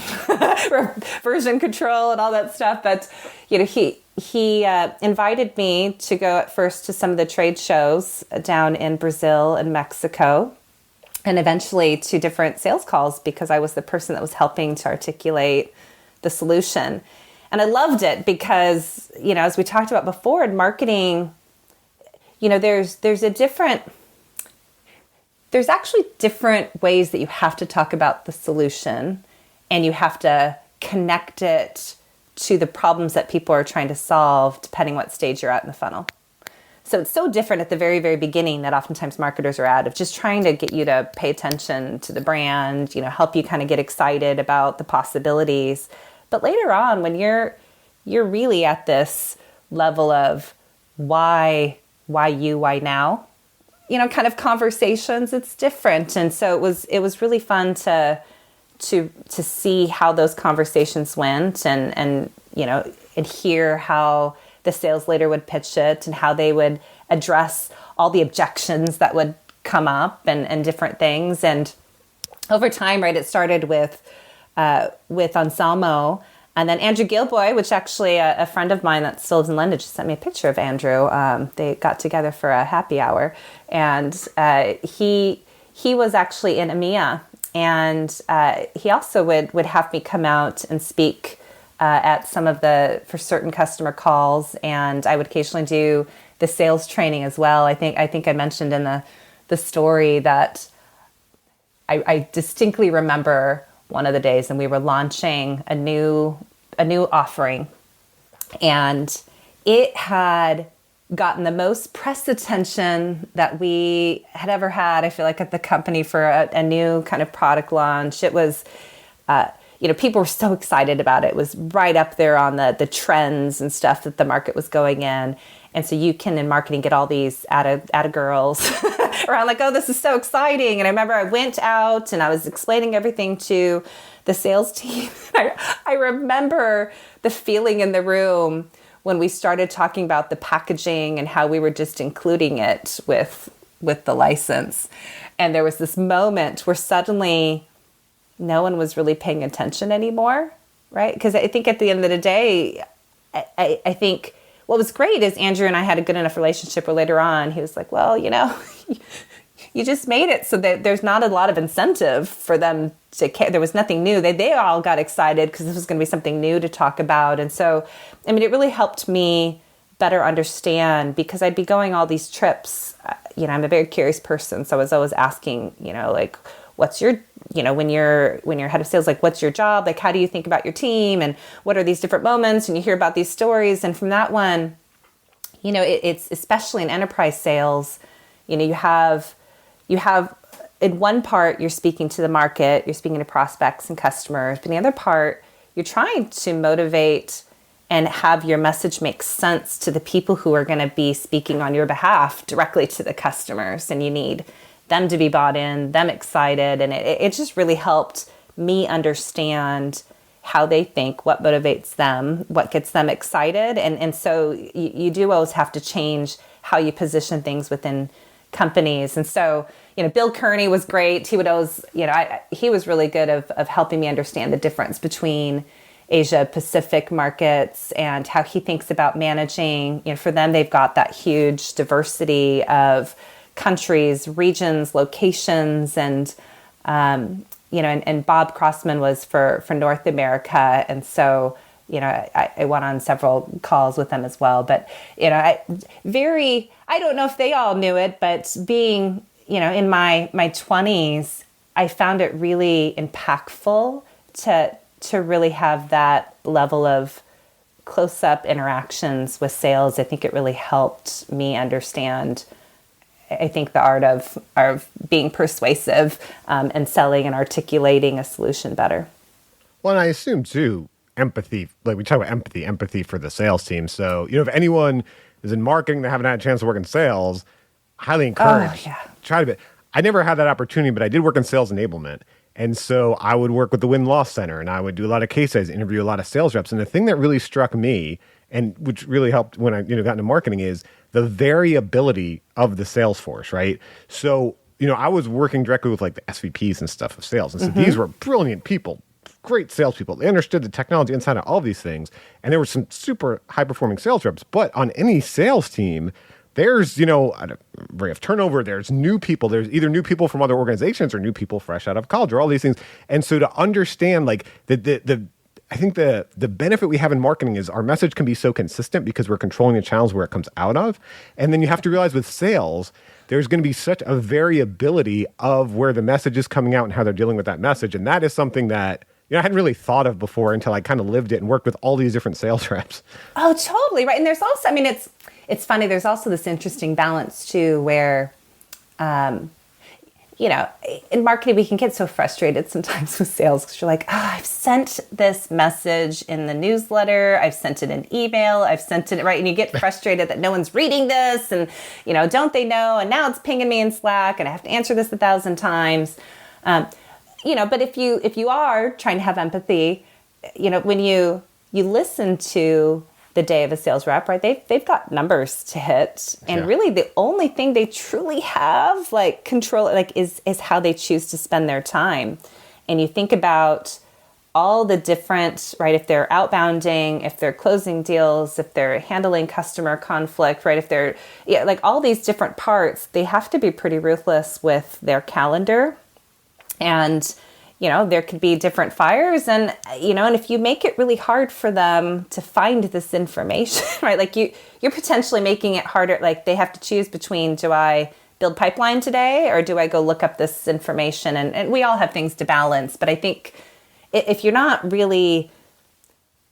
version control and all that stuff. But he invited me to go at first to some of the trade shows down in Brazil and Mexico, and eventually to different sales calls because I was the person that was helping to articulate the solution. And I loved it because, as we talked about before in marketing, there's actually different ways that you have to talk about the solution, and you have to connect it to the problems that people are trying to solve, depending what stage you're at in the funnel. So it's so different at the very, very beginning that oftentimes marketers are at, of just trying to get you to pay attention to the brand, help you kind of get excited about the possibilities. But later on, when you're really at this level of why you, why now, kind of conversations, it's different. And so it was really fun to see how those conversations went and hear how the sales leader would pitch it and how they would address all the objections that would come up and different things. And over time, right, it started with Anselmo. And then Andrew Gilboy, which actually a friend of mine that still lives in London just sent me a picture of Andrew. They got together for a happy hour. And he was actually in EMEA. And he also would have me come out and speak at for certain customer calls. And I would occasionally do the sales training as well. I think I mentioned in the story that I distinctly remember one of the days, and we were launching a new offering, and it had gotten the most press attention that we had ever had, I feel like, at the company for a new kind of product launch. It was, people were so excited about it. It was right up there on the trends and stuff that the market was going in. And so you can, in marketing, get all these atta girls around like, oh, this is so exciting. And I remember I went out and I was explaining everything to the sales team. I remember the feeling in the room when we started talking about the packaging and how we were just including it with the license. And there was this moment where suddenly no one was really paying attention anymore, right? Because I think at the end of the day, I think what was great is Andrew and I had a good enough relationship where later on he was like, well, you just made it so that there's not a lot of incentive for them to care. There was nothing new. They all got excited because this was going to be something new to talk about. And so, it really helped me better understand, because I'd be going all these trips. I'm a very curious person. So I was always asking, like, what's your, when you're head of sales, like, what's your job? Like, how do you think about your team? And what are these different moments? And you hear about these stories. And from that one, it's especially in enterprise sales, you have in one part, you're speaking to the market, you're speaking to prospects and customers, but in the other part, you're trying to motivate and have your message make sense to the people who are going to be speaking on your behalf directly to the customers. And you need them to be bought in, them excited. And it just really helped me understand how they think, what motivates them, what gets them excited. And so you do always have to change how you position things within companies. And so, Bill Kearney was great. He would always, he was really good of helping me understand the difference between Asia Pacific markets and how he thinks about managing. For them, they've got that huge diversity of countries, regions, locations, and and Bob Crossman was for North America, and so I went on several calls with them as well. But I don't know if they all knew it, but being in my 20s, I found it really impactful to really have that level of close-up interactions with sales. I think it really helped me understand, I think, the art of being persuasive and selling and articulating a solution better. Well, and I assume, too, empathy, like we talk about empathy for the sales team. So, if anyone is in marketing that haven't had a chance to work in sales, highly encouraged. Try to be. I never had that opportunity, but I did work in sales enablement. And so I would work with the Win-Loss Center, and I would do a lot of case studies, interview a lot of sales reps. And the thing that really struck me, and which really helped when I got into marketing, is the variability of the sales force, right? So, I was working directly with like the SVPs and stuff of sales. And so these were brilliant people, great salespeople. They understood the technology inside of all of these things. And there were some super high-performing sales reps. But on any sales team, there's, a rate of turnover. There's new people. There's either new people from other organizations or new people fresh out of college or all these things. And so to understand like I think the benefit we have in marketing is our message can be so consistent because we're controlling the channels where it comes out of. And then you have to realize with sales, there's going to be such a variability of where the message is coming out and how they're dealing with that message. And that is something that I hadn't really thought of before until I kind of lived it and worked with all these different sales reps. Oh, totally. Right. And there's also, it's funny. There's also this interesting balance too, where, in marketing, we can get so frustrated sometimes with sales because you're like, I've sent this message in the newsletter. I've sent it in email. I've sent it, right? And you get frustrated that no one's reading this and, don't they know? And now it's pinging me in Slack and I have to answer this 1,000 times. But if you are trying to have empathy, when you listen to the day of a sales rep, right? They've got numbers to hit, and really the only thing they truly have like control, like is how they choose to spend their time. And you think about all the different, right? If they're outbounding, if they're closing deals, if they're handling customer conflict, right? If they're like all these different parts, they have to be pretty ruthless with their calendar. And there could be different fires and if you make it really hard for them to find this information, right? Like you're potentially making it harder. Like they have to choose between, do I build pipeline today or do I go look up this information? And we all have things to balance. But I think if you're not really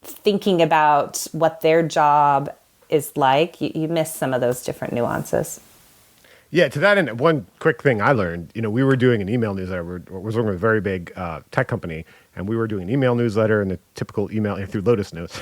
thinking about what their job is like, you miss some of those different nuances. Yeah, to that end, one quick thing I learned, we were doing an email newsletter. We was working with a very big tech company, and we were doing an email newsletter and the typical email through Lotus Notes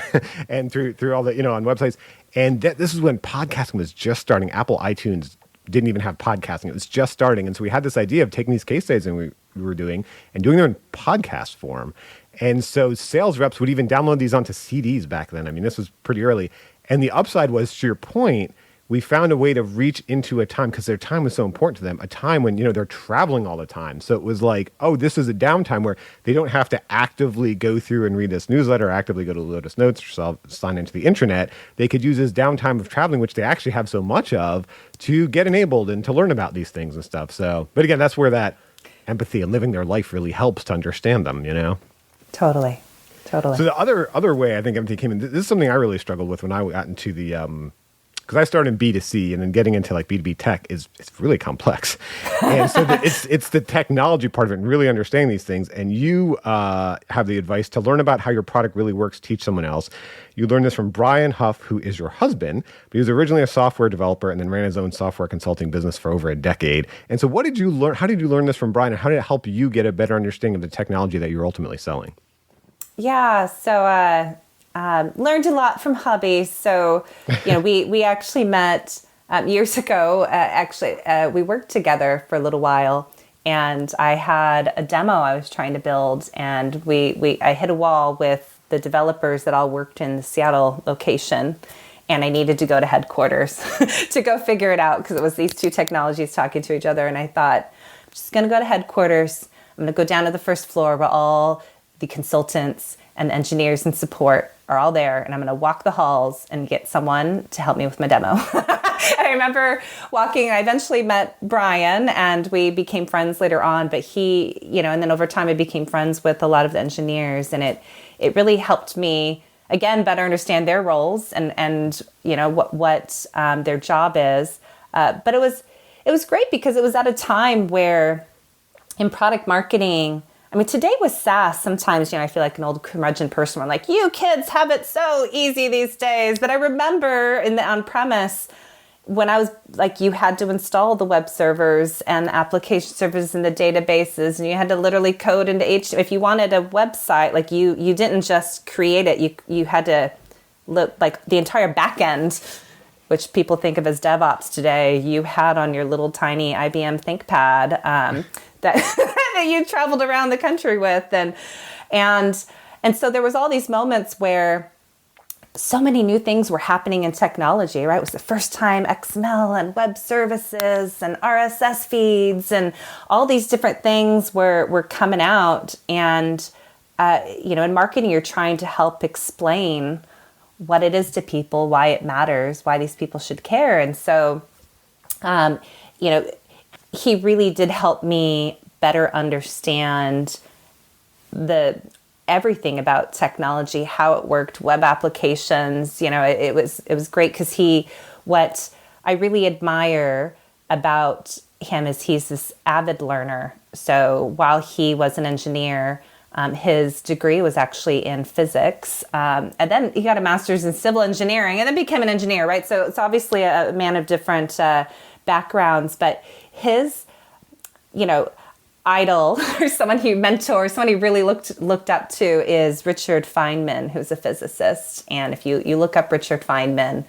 and through all the, on websites. And this is when podcasting was just starting. Apple iTunes didn't even have podcasting. It was just starting. And so we had this idea of taking these case studies and we were doing and doing them in podcast form. And so sales reps would even download these onto CDs back then. This was pretty early. And the upside was, to your point, we found a way to reach into a time, because their time was so important to them, a time when, they're traveling all the time. So it was like, this is a downtime where they don't have to actively go through and read this newsletter, or actively go to Lotus Notes, or sign into the intranet. They could use this downtime of traveling, which they actually have so much of, to get enabled and to learn about these things and stuff. So, but again, that's where that empathy and living their life really helps to understand them, Totally. So the other way I think empathy came in, this is something I really struggled with when I got into the, because I started in B2C, and then getting into like B2B tech it's really complex. And so it's the technology part of it and really understanding these things. And you have the advice to learn about how your product really works, teach someone else. You learned this from Brian Huff, who is your husband, but he was originally a software developer and then ran his own software consulting business for over a decade. And so what did you learn? How did you learn this from Brian, and how did it help you get a better understanding of the technology that you're ultimately selling? Yeah, so learned a lot from hubby. So, we actually met years ago. We worked together for a little while, and I had a demo I was trying to build, and I hit a wall with the developers that all worked in the Seattle location, and I needed to go to headquarters to go figure it out, because it was these two technologies talking to each other. And I thought, I'm just going to go to headquarters. I'm going to go down to the first floor where all the consultants and engineers and support are all there, and I'm going to walk the halls and get someone to help me with my demo. I remember walking, I eventually met Brian, and we became friends later on, but he, and then over time I became friends with a lot of the engineers, and it really helped me, again, better understand their roles and what their job is. But it was great because it was at a time where in product marketing, today with SaaS, sometimes, I feel like an old curmudgeon person where I'm like, you kids have it so easy these days. But I remember in the on-premise, when I was like, you had to install the web servers and the application servers and the databases, and you had to literally code into HTML. If you wanted a website, like you didn't just create it, you had to look like the entire back end, which people think of as DevOps today, you had on your little tiny IBM ThinkPad that that you traveled around the country with, and so there was all these moments where so many new things were happening in technology, right? It was the first time XML and web services and RSS feeds and all these different things were coming out. And, in marketing, you're trying to help explain what it is to people, why it matters, why these people should care. And so, he really did help me better understand everything about technology, how it worked, web applications. It was great because what I really admire about him is he's this avid learner. So while he was an engineer, his degree was actually in physics. And then he got a master's in civil engineering and then became an engineer, right? So it's obviously a man of different backgrounds, but his, idol or someone he mentor, someone he really looked up to is Richard Feynman, who's a physicist. And if you look up Richard Feynman,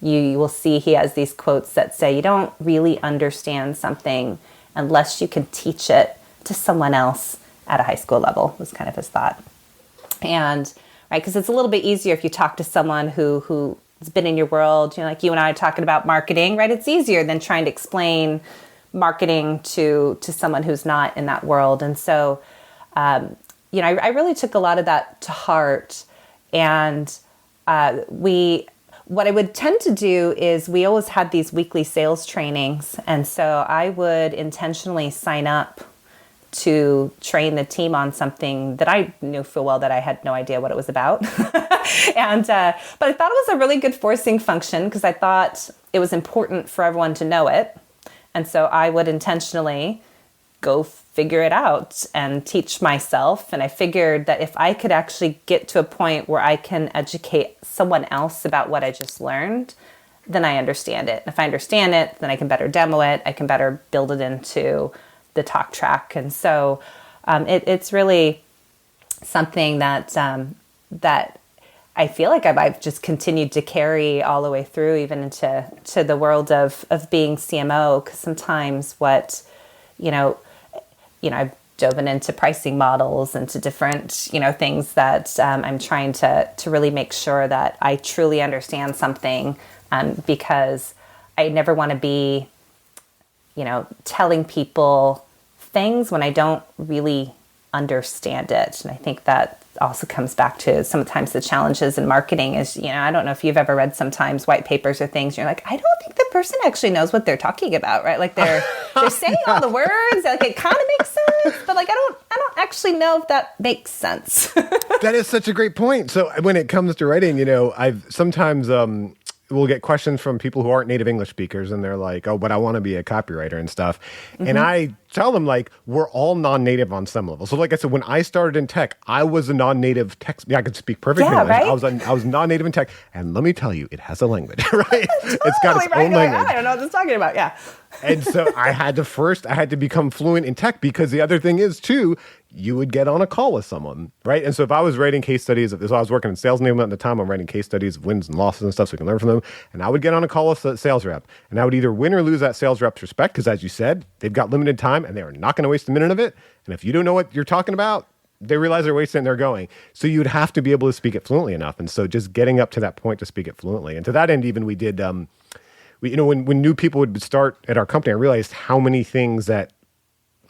you will see he has these quotes that say, you don't really understand something unless you can teach it to someone else at a high school level, was kind of his thought. And right, because it's a little bit easier if you talk to someone who's been in your world, like you and I are talking about marketing, right? It's easier than trying to explain marketing to someone who's not in that world. And so, I really took a lot of that to heart. And what I would tend to do is we always had these weekly sales trainings. And so I would intentionally sign up to train the team on something that I knew full well that I had no idea what it was about. But I thought it was a really good forcing function because I thought it was important for everyone to know it. And so I would intentionally go figure it out and teach myself. And I figured that if I could actually get to a point where I can educate someone else about what I just learned, then I understand it. If I understand it, then I can better demo it. I can better build it into the talk track. And so it's really something that I feel like I've just continued to carry all the way through, even into the world of being CMO. Because sometimes I've dove into pricing models and to different, things that I'm trying to really make sure that I truly understand something, because I never want to be, telling people things when I don't really understand it. And I think that also comes back to sometimes the challenges in marketing is, I don't know if you've ever read sometimes white papers or things. You're like, I don't think the person actually knows what they're talking about, right? Like they're saying all the words, like it kind of makes sense, but like I don't actually know if that makes sense. That is such a great point. So when it comes to writing, I've sometimes we'll get questions from people who aren't native English speakers, and they're like, oh, but I want to be a copywriter and stuff. Mm-hmm. And I tell them, like, we're all non-native on some level. So like I said, when I started in tech, I was a non-native tech. I could speak perfect English. Right? I was non-native in tech. And let me tell you, it has a language, right? Totally, it's got its own language. I don't know what it's talking about, yeah. And so I had to become fluent in tech, because the other thing is, too, you would get on a call with someone, right? And so if I was writing case studies, so I was working in sales enablement at the time, I'm writing case studies of wins and losses and stuff so we can learn from them. And I would get on a call with a sales rep, and I would either win or lose that sales rep's respect, because as you said, they've got limited time and they are not going to waste a minute of it. And if you don't know what you're talking about, they realize they're wasting it and they're going. So you'd have to be able to speak it fluently enough. And so just getting up to that point to speak it fluently. And to that end, even we did, when new people would start at our company, I realized how many things that,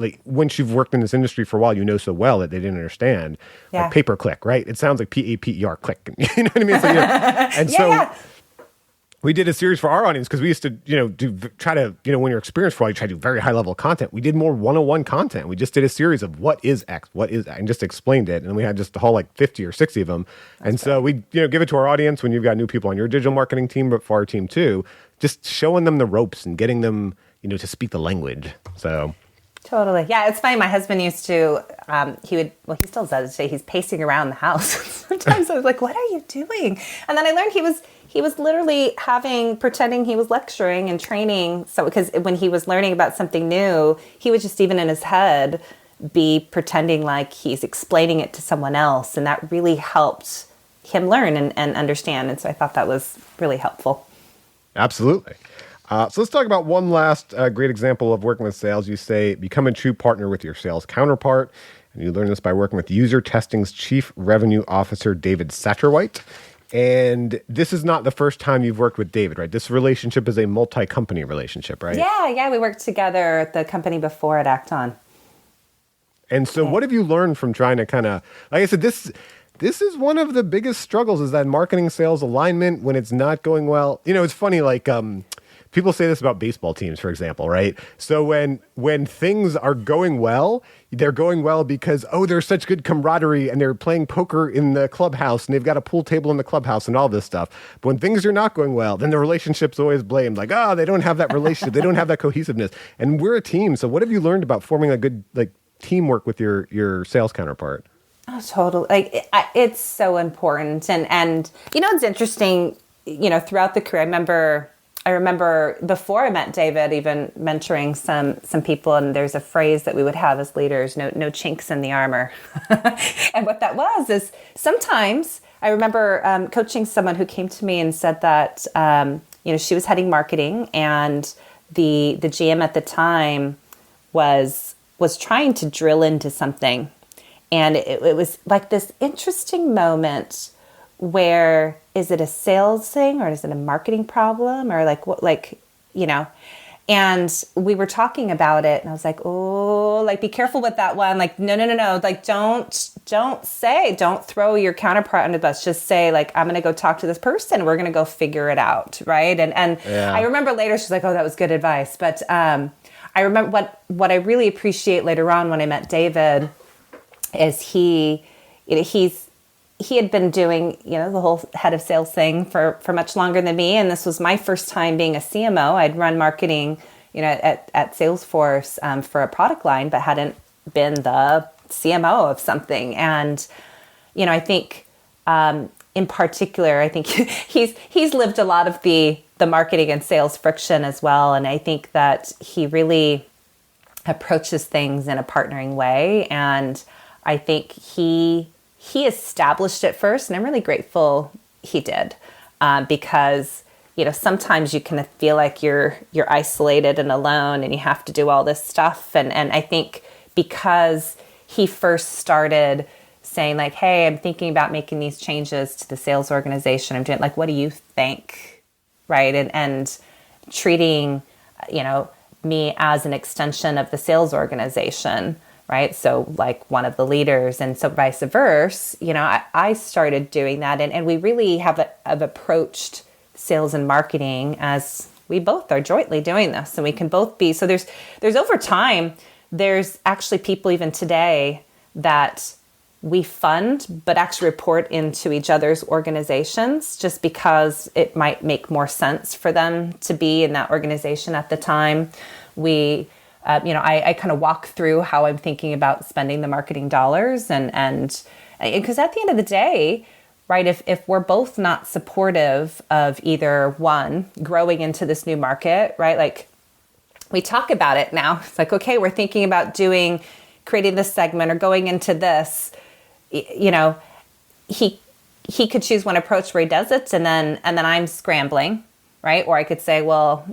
like, once you've worked in this industry for a while, so well that they didn't understand. Yeah. Like pay-per-click, right? It sounds like PAPER, click. You know what I mean? So, we did a series for our audience because we used to, when you're experienced for a while, you try to do very high-level content. We did more one-on-one content. We just did a series of what is X, and just explained it. And we had just the whole 50 or 60 of them. And so we, give it to our audience when you've got new people on your digital marketing team, but for our team too, just showing them the ropes and getting them, to speak the language. So... Totally. Yeah, it's funny. My husband used to he still does today. He's pacing around the house. Sometimes I was like, what are you doing? And then I learned he was literally pretending he was lecturing and training. So, because when he was learning about something new, he would just even in his head be pretending like he's explaining it to someone else. And that really helped him learn and understand. And so I thought that was really helpful. Absolutely. So let's talk about one last great example of working with sales. You say, become a true partner with your sales counterpart. And you learn this by working with UserTesting's Chief Revenue Officer, David Satterwhite. And this is not the first time you've worked with David, right? This relationship is a multi-company relationship, right? Yeah. We worked together at the company before at Acton. And so what have you learned from trying to kind of, like I said, this is one of the biggest struggles, is that marketing sales alignment when it's not going well. You know, it's funny, like people say this about baseball teams, for example, right? So when things are going well, they're going well because, there's such good camaraderie and they're playing poker in the clubhouse and they've got a pool table in the clubhouse and all this stuff. But when things are not going well, then the relationship's always blamed. Like, they don't have that relationship. They don't have that cohesiveness. And we're a team. So what have you learned about forming a good teamwork with your sales counterpart? Oh, totally. It's so important. And it's interesting, throughout the career, I remember before I met David, even mentoring some people, and there's a phrase that we would have as leaders, no chinks in the armor. And what that was is sometimes I remember coaching someone who came to me and said that, she was heading marketing, and the GM at the time was trying to drill into something. And it was like this interesting moment where, is it a sales thing or is it a marketing problem or and we were talking about it and I was like, be careful with that one. Like, no. Like, don't throw your counterpart under the bus. Just say like, I'm going to go talk to this person. We're going to go figure it out. Right. And yeah. I remember later she's like, that was good advice. But, I remember what I really appreciate later on when I met David is he had been doing, the whole head of sales thing for much longer than me. And this was my first time being a CMO. I'd run marketing, at Salesforce for a product line, but hadn't been the CMO of something. And, I think in particular, I think he's lived a lot of the marketing and sales friction as well. And I think that he really approaches things in a partnering way. And I think he established it first, and I'm really grateful he did, because sometimes you can feel like you're isolated and alone, and you have to do all this stuff. And I think because he first started saying like, "Hey, I'm thinking about making these changes to the sales organization. I'm doing what do you think?" Right, and treating me as an extension of the sales organization. Right. So like one of the leaders, and so vice versa, I started doing that. And we really have approached sales and marketing as we both are jointly doing this, and we can both be. So there's over time, there's actually people even today that we fund, but actually report into each other's organizations just because it might make more sense for them to be in that organization at the time. I kind of walk through how I'm thinking about spending the marketing dollars, and because at the end of the day, right, if we're both not supportive of either one growing into this new market, right, like we talk about it now, it's like, okay, we're thinking about creating this segment or going into this, he could choose one approach where he does it, and then I'm scrambling, right, or I could say, well,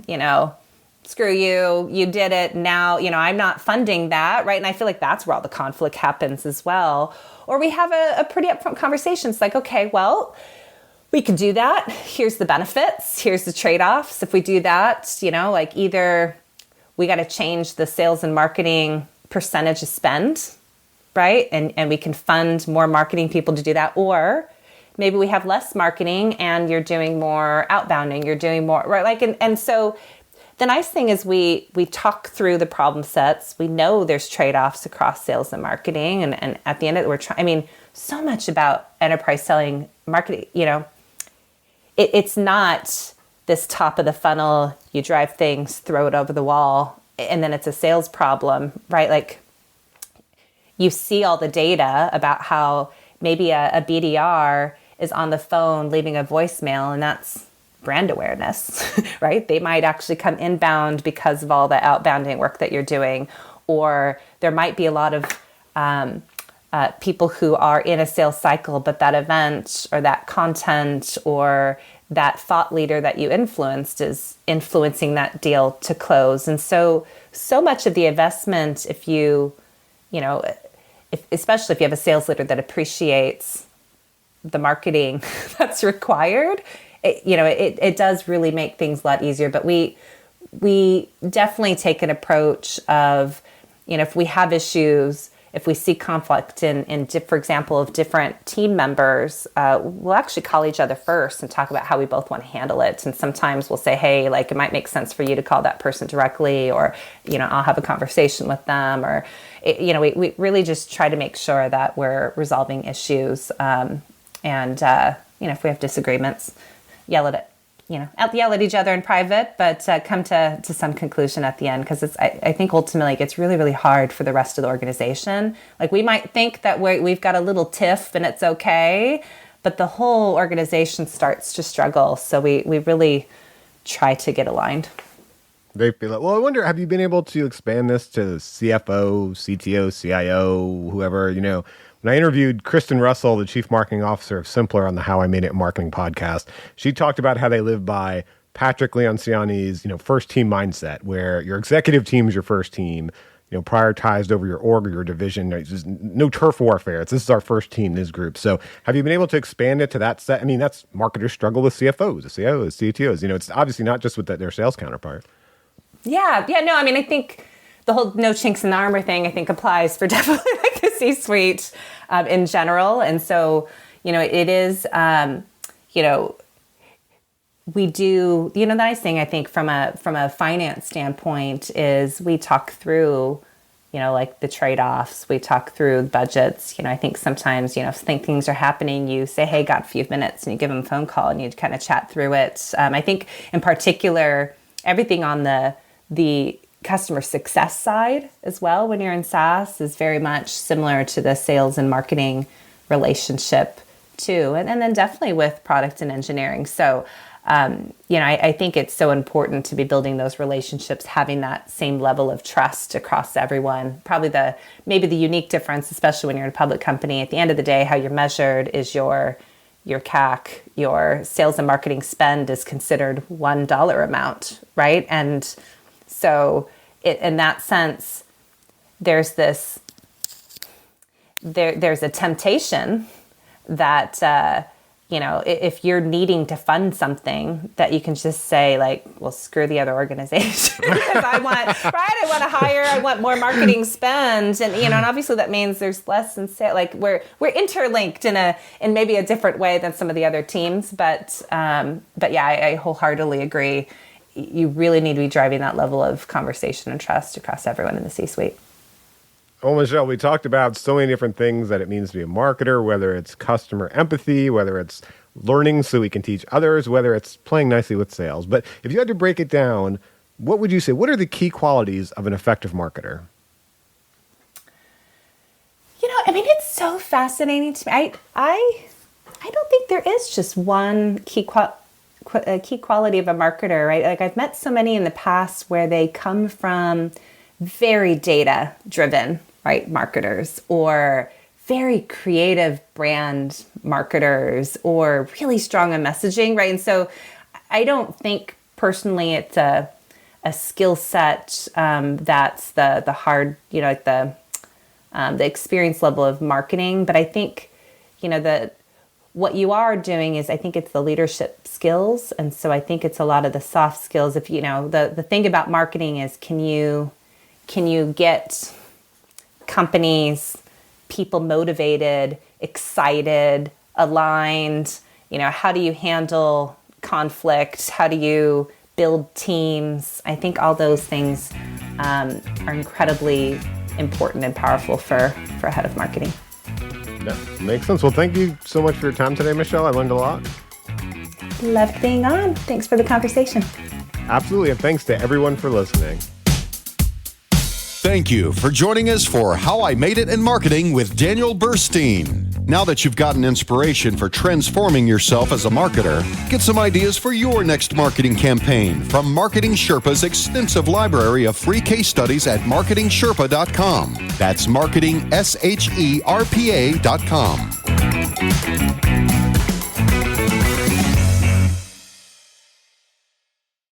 screw you did it. Now, I'm not funding that, right? And I feel like that's where all the conflict happens as well. Or we have a pretty upfront conversation. It's like, okay, well, we could do that. Here's the benefits. Here's the trade-offs. If we do that, either we got to change the sales and marketing percentage of spend, right? And we can fund more marketing people to do that. Or maybe we have less marketing and you're doing more outbounding. You're doing more, right? And so the nice thing is we talk through the problem sets. We know there's trade-offs across sales and marketing. And at the end of it, so much about enterprise selling marketing, it's not this top of the funnel, you drive things, throw it over the wall, and then it's a sales problem, right? Like you see all the data about how maybe a BDR is on the phone leaving a voicemail, and that's brand awareness, right? They might actually come inbound because of all the outbounding work that you're doing, or there might be a lot of people who are in a sales cycle, but that event or that content or that thought leader that you influenced is influencing that deal to close. And so much of the investment, especially if you have a sales leader that appreciates the marketing that's required, it does really make things a lot easier. But we definitely take an approach of, if we have issues, if we see conflict for example, of different team members, we'll actually call each other first and talk about how we both want to handle it. And sometimes we'll say, hey, like, it might make sense for you to call that person directly, or, I'll have a conversation with them, or, we really just try to make sure that we're resolving issues. If we have disagreements, yell at each other in private, but come to some conclusion at the end, because I think ultimately it gets really, really hard for the rest of the organization. Like, we might think that we've got a little tiff and it's okay, but the whole organization starts to struggle. So we really try to get aligned. They feel it. Well, I wonder, have you been able to expand this to CFO, CTO, CIO, whoever, When I interviewed Kristen Russell, the Chief Marketing Officer of Simpler, on the How I Made It Marketing podcast, she talked about how they live by Patrick Lencioni's, first team mindset, where your executive team is your first team, prioritized over your org or your division. There's no turf warfare. This is our first team, this group. So have you been able to expand it to that set? I mean, that's marketers struggle with CFOs, CIOs, CTOs. It's obviously not just with their sales counterpart. Yeah. No, I mean, I think the whole no chinks in the armor thing, I think, applies for definitely like the C-suite in general. And so, it is, we do, the nice thing, I think, from a finance standpoint is we talk through, like the trade-offs, we talk through budgets. I think sometimes, if things are happening, you say, hey, got a few minutes, and you give them a phone call and you kind of chat through it. I think in particular, everything on the customer success side as well, when you're in SaaS, is very much similar to the sales and marketing relationship too. And then definitely with product and engineering. So, I think it's so important to be building those relationships, having that same level of trust across everyone. Probably maybe the unique difference, especially when you're in a public company, at the end of the day, how you're measured is your CAC, your sales and marketing spend is considered $1 amount, right? And so in that sense, there's a temptation that, if you're needing to fund something, that you can just say, like, well, screw the other organization because I want to hire, I want more marketing spend. And, and obviously that means there's less in sales. Like we're interlinked in maybe a different way than some of the other teams. But yeah, I wholeheartedly agree. You really need to be driving that level of conversation and trust across everyone in the C-suite. Oh, Michelle, we talked about so many different things that it means to be a marketer, whether it's customer empathy, whether it's learning so we can teach others, whether it's playing nicely with sales. But if you had to break it down, what would you say? What are the key qualities of an effective marketer? It's so fascinating to me. I don't think there is just one key quality of a marketer, right? Like, I've met so many in the past where they come from very data-driven, right, marketers, or very creative brand marketers, or really strong on messaging, right? And so I don't think personally it's a skill set that's the hard, like the experience level of marketing. But I think, what you are doing is, I think it's the leadership skills. And so I think it's a lot of the soft skills. If the thing about marketing is, can you get companies, people motivated, excited, aligned? How do you handle conflict? How do you build teams? I think all those things are incredibly important and powerful for a head of marketing. That makes sense. Well, thank you so much for your time today, Michelle. I learned a lot. Loved being on. Thanks for the conversation. Absolutely. And thanks to everyone for listening. Thank you for joining us for How I Made It in Marketing with Daniel Burstein. Now that you've gotten inspiration for transforming yourself as a marketer, get some ideas for your next marketing campaign from Marketing Sherpa's extensive library of free case studies at marketingsherpa.com. That's marketingsherpa.com.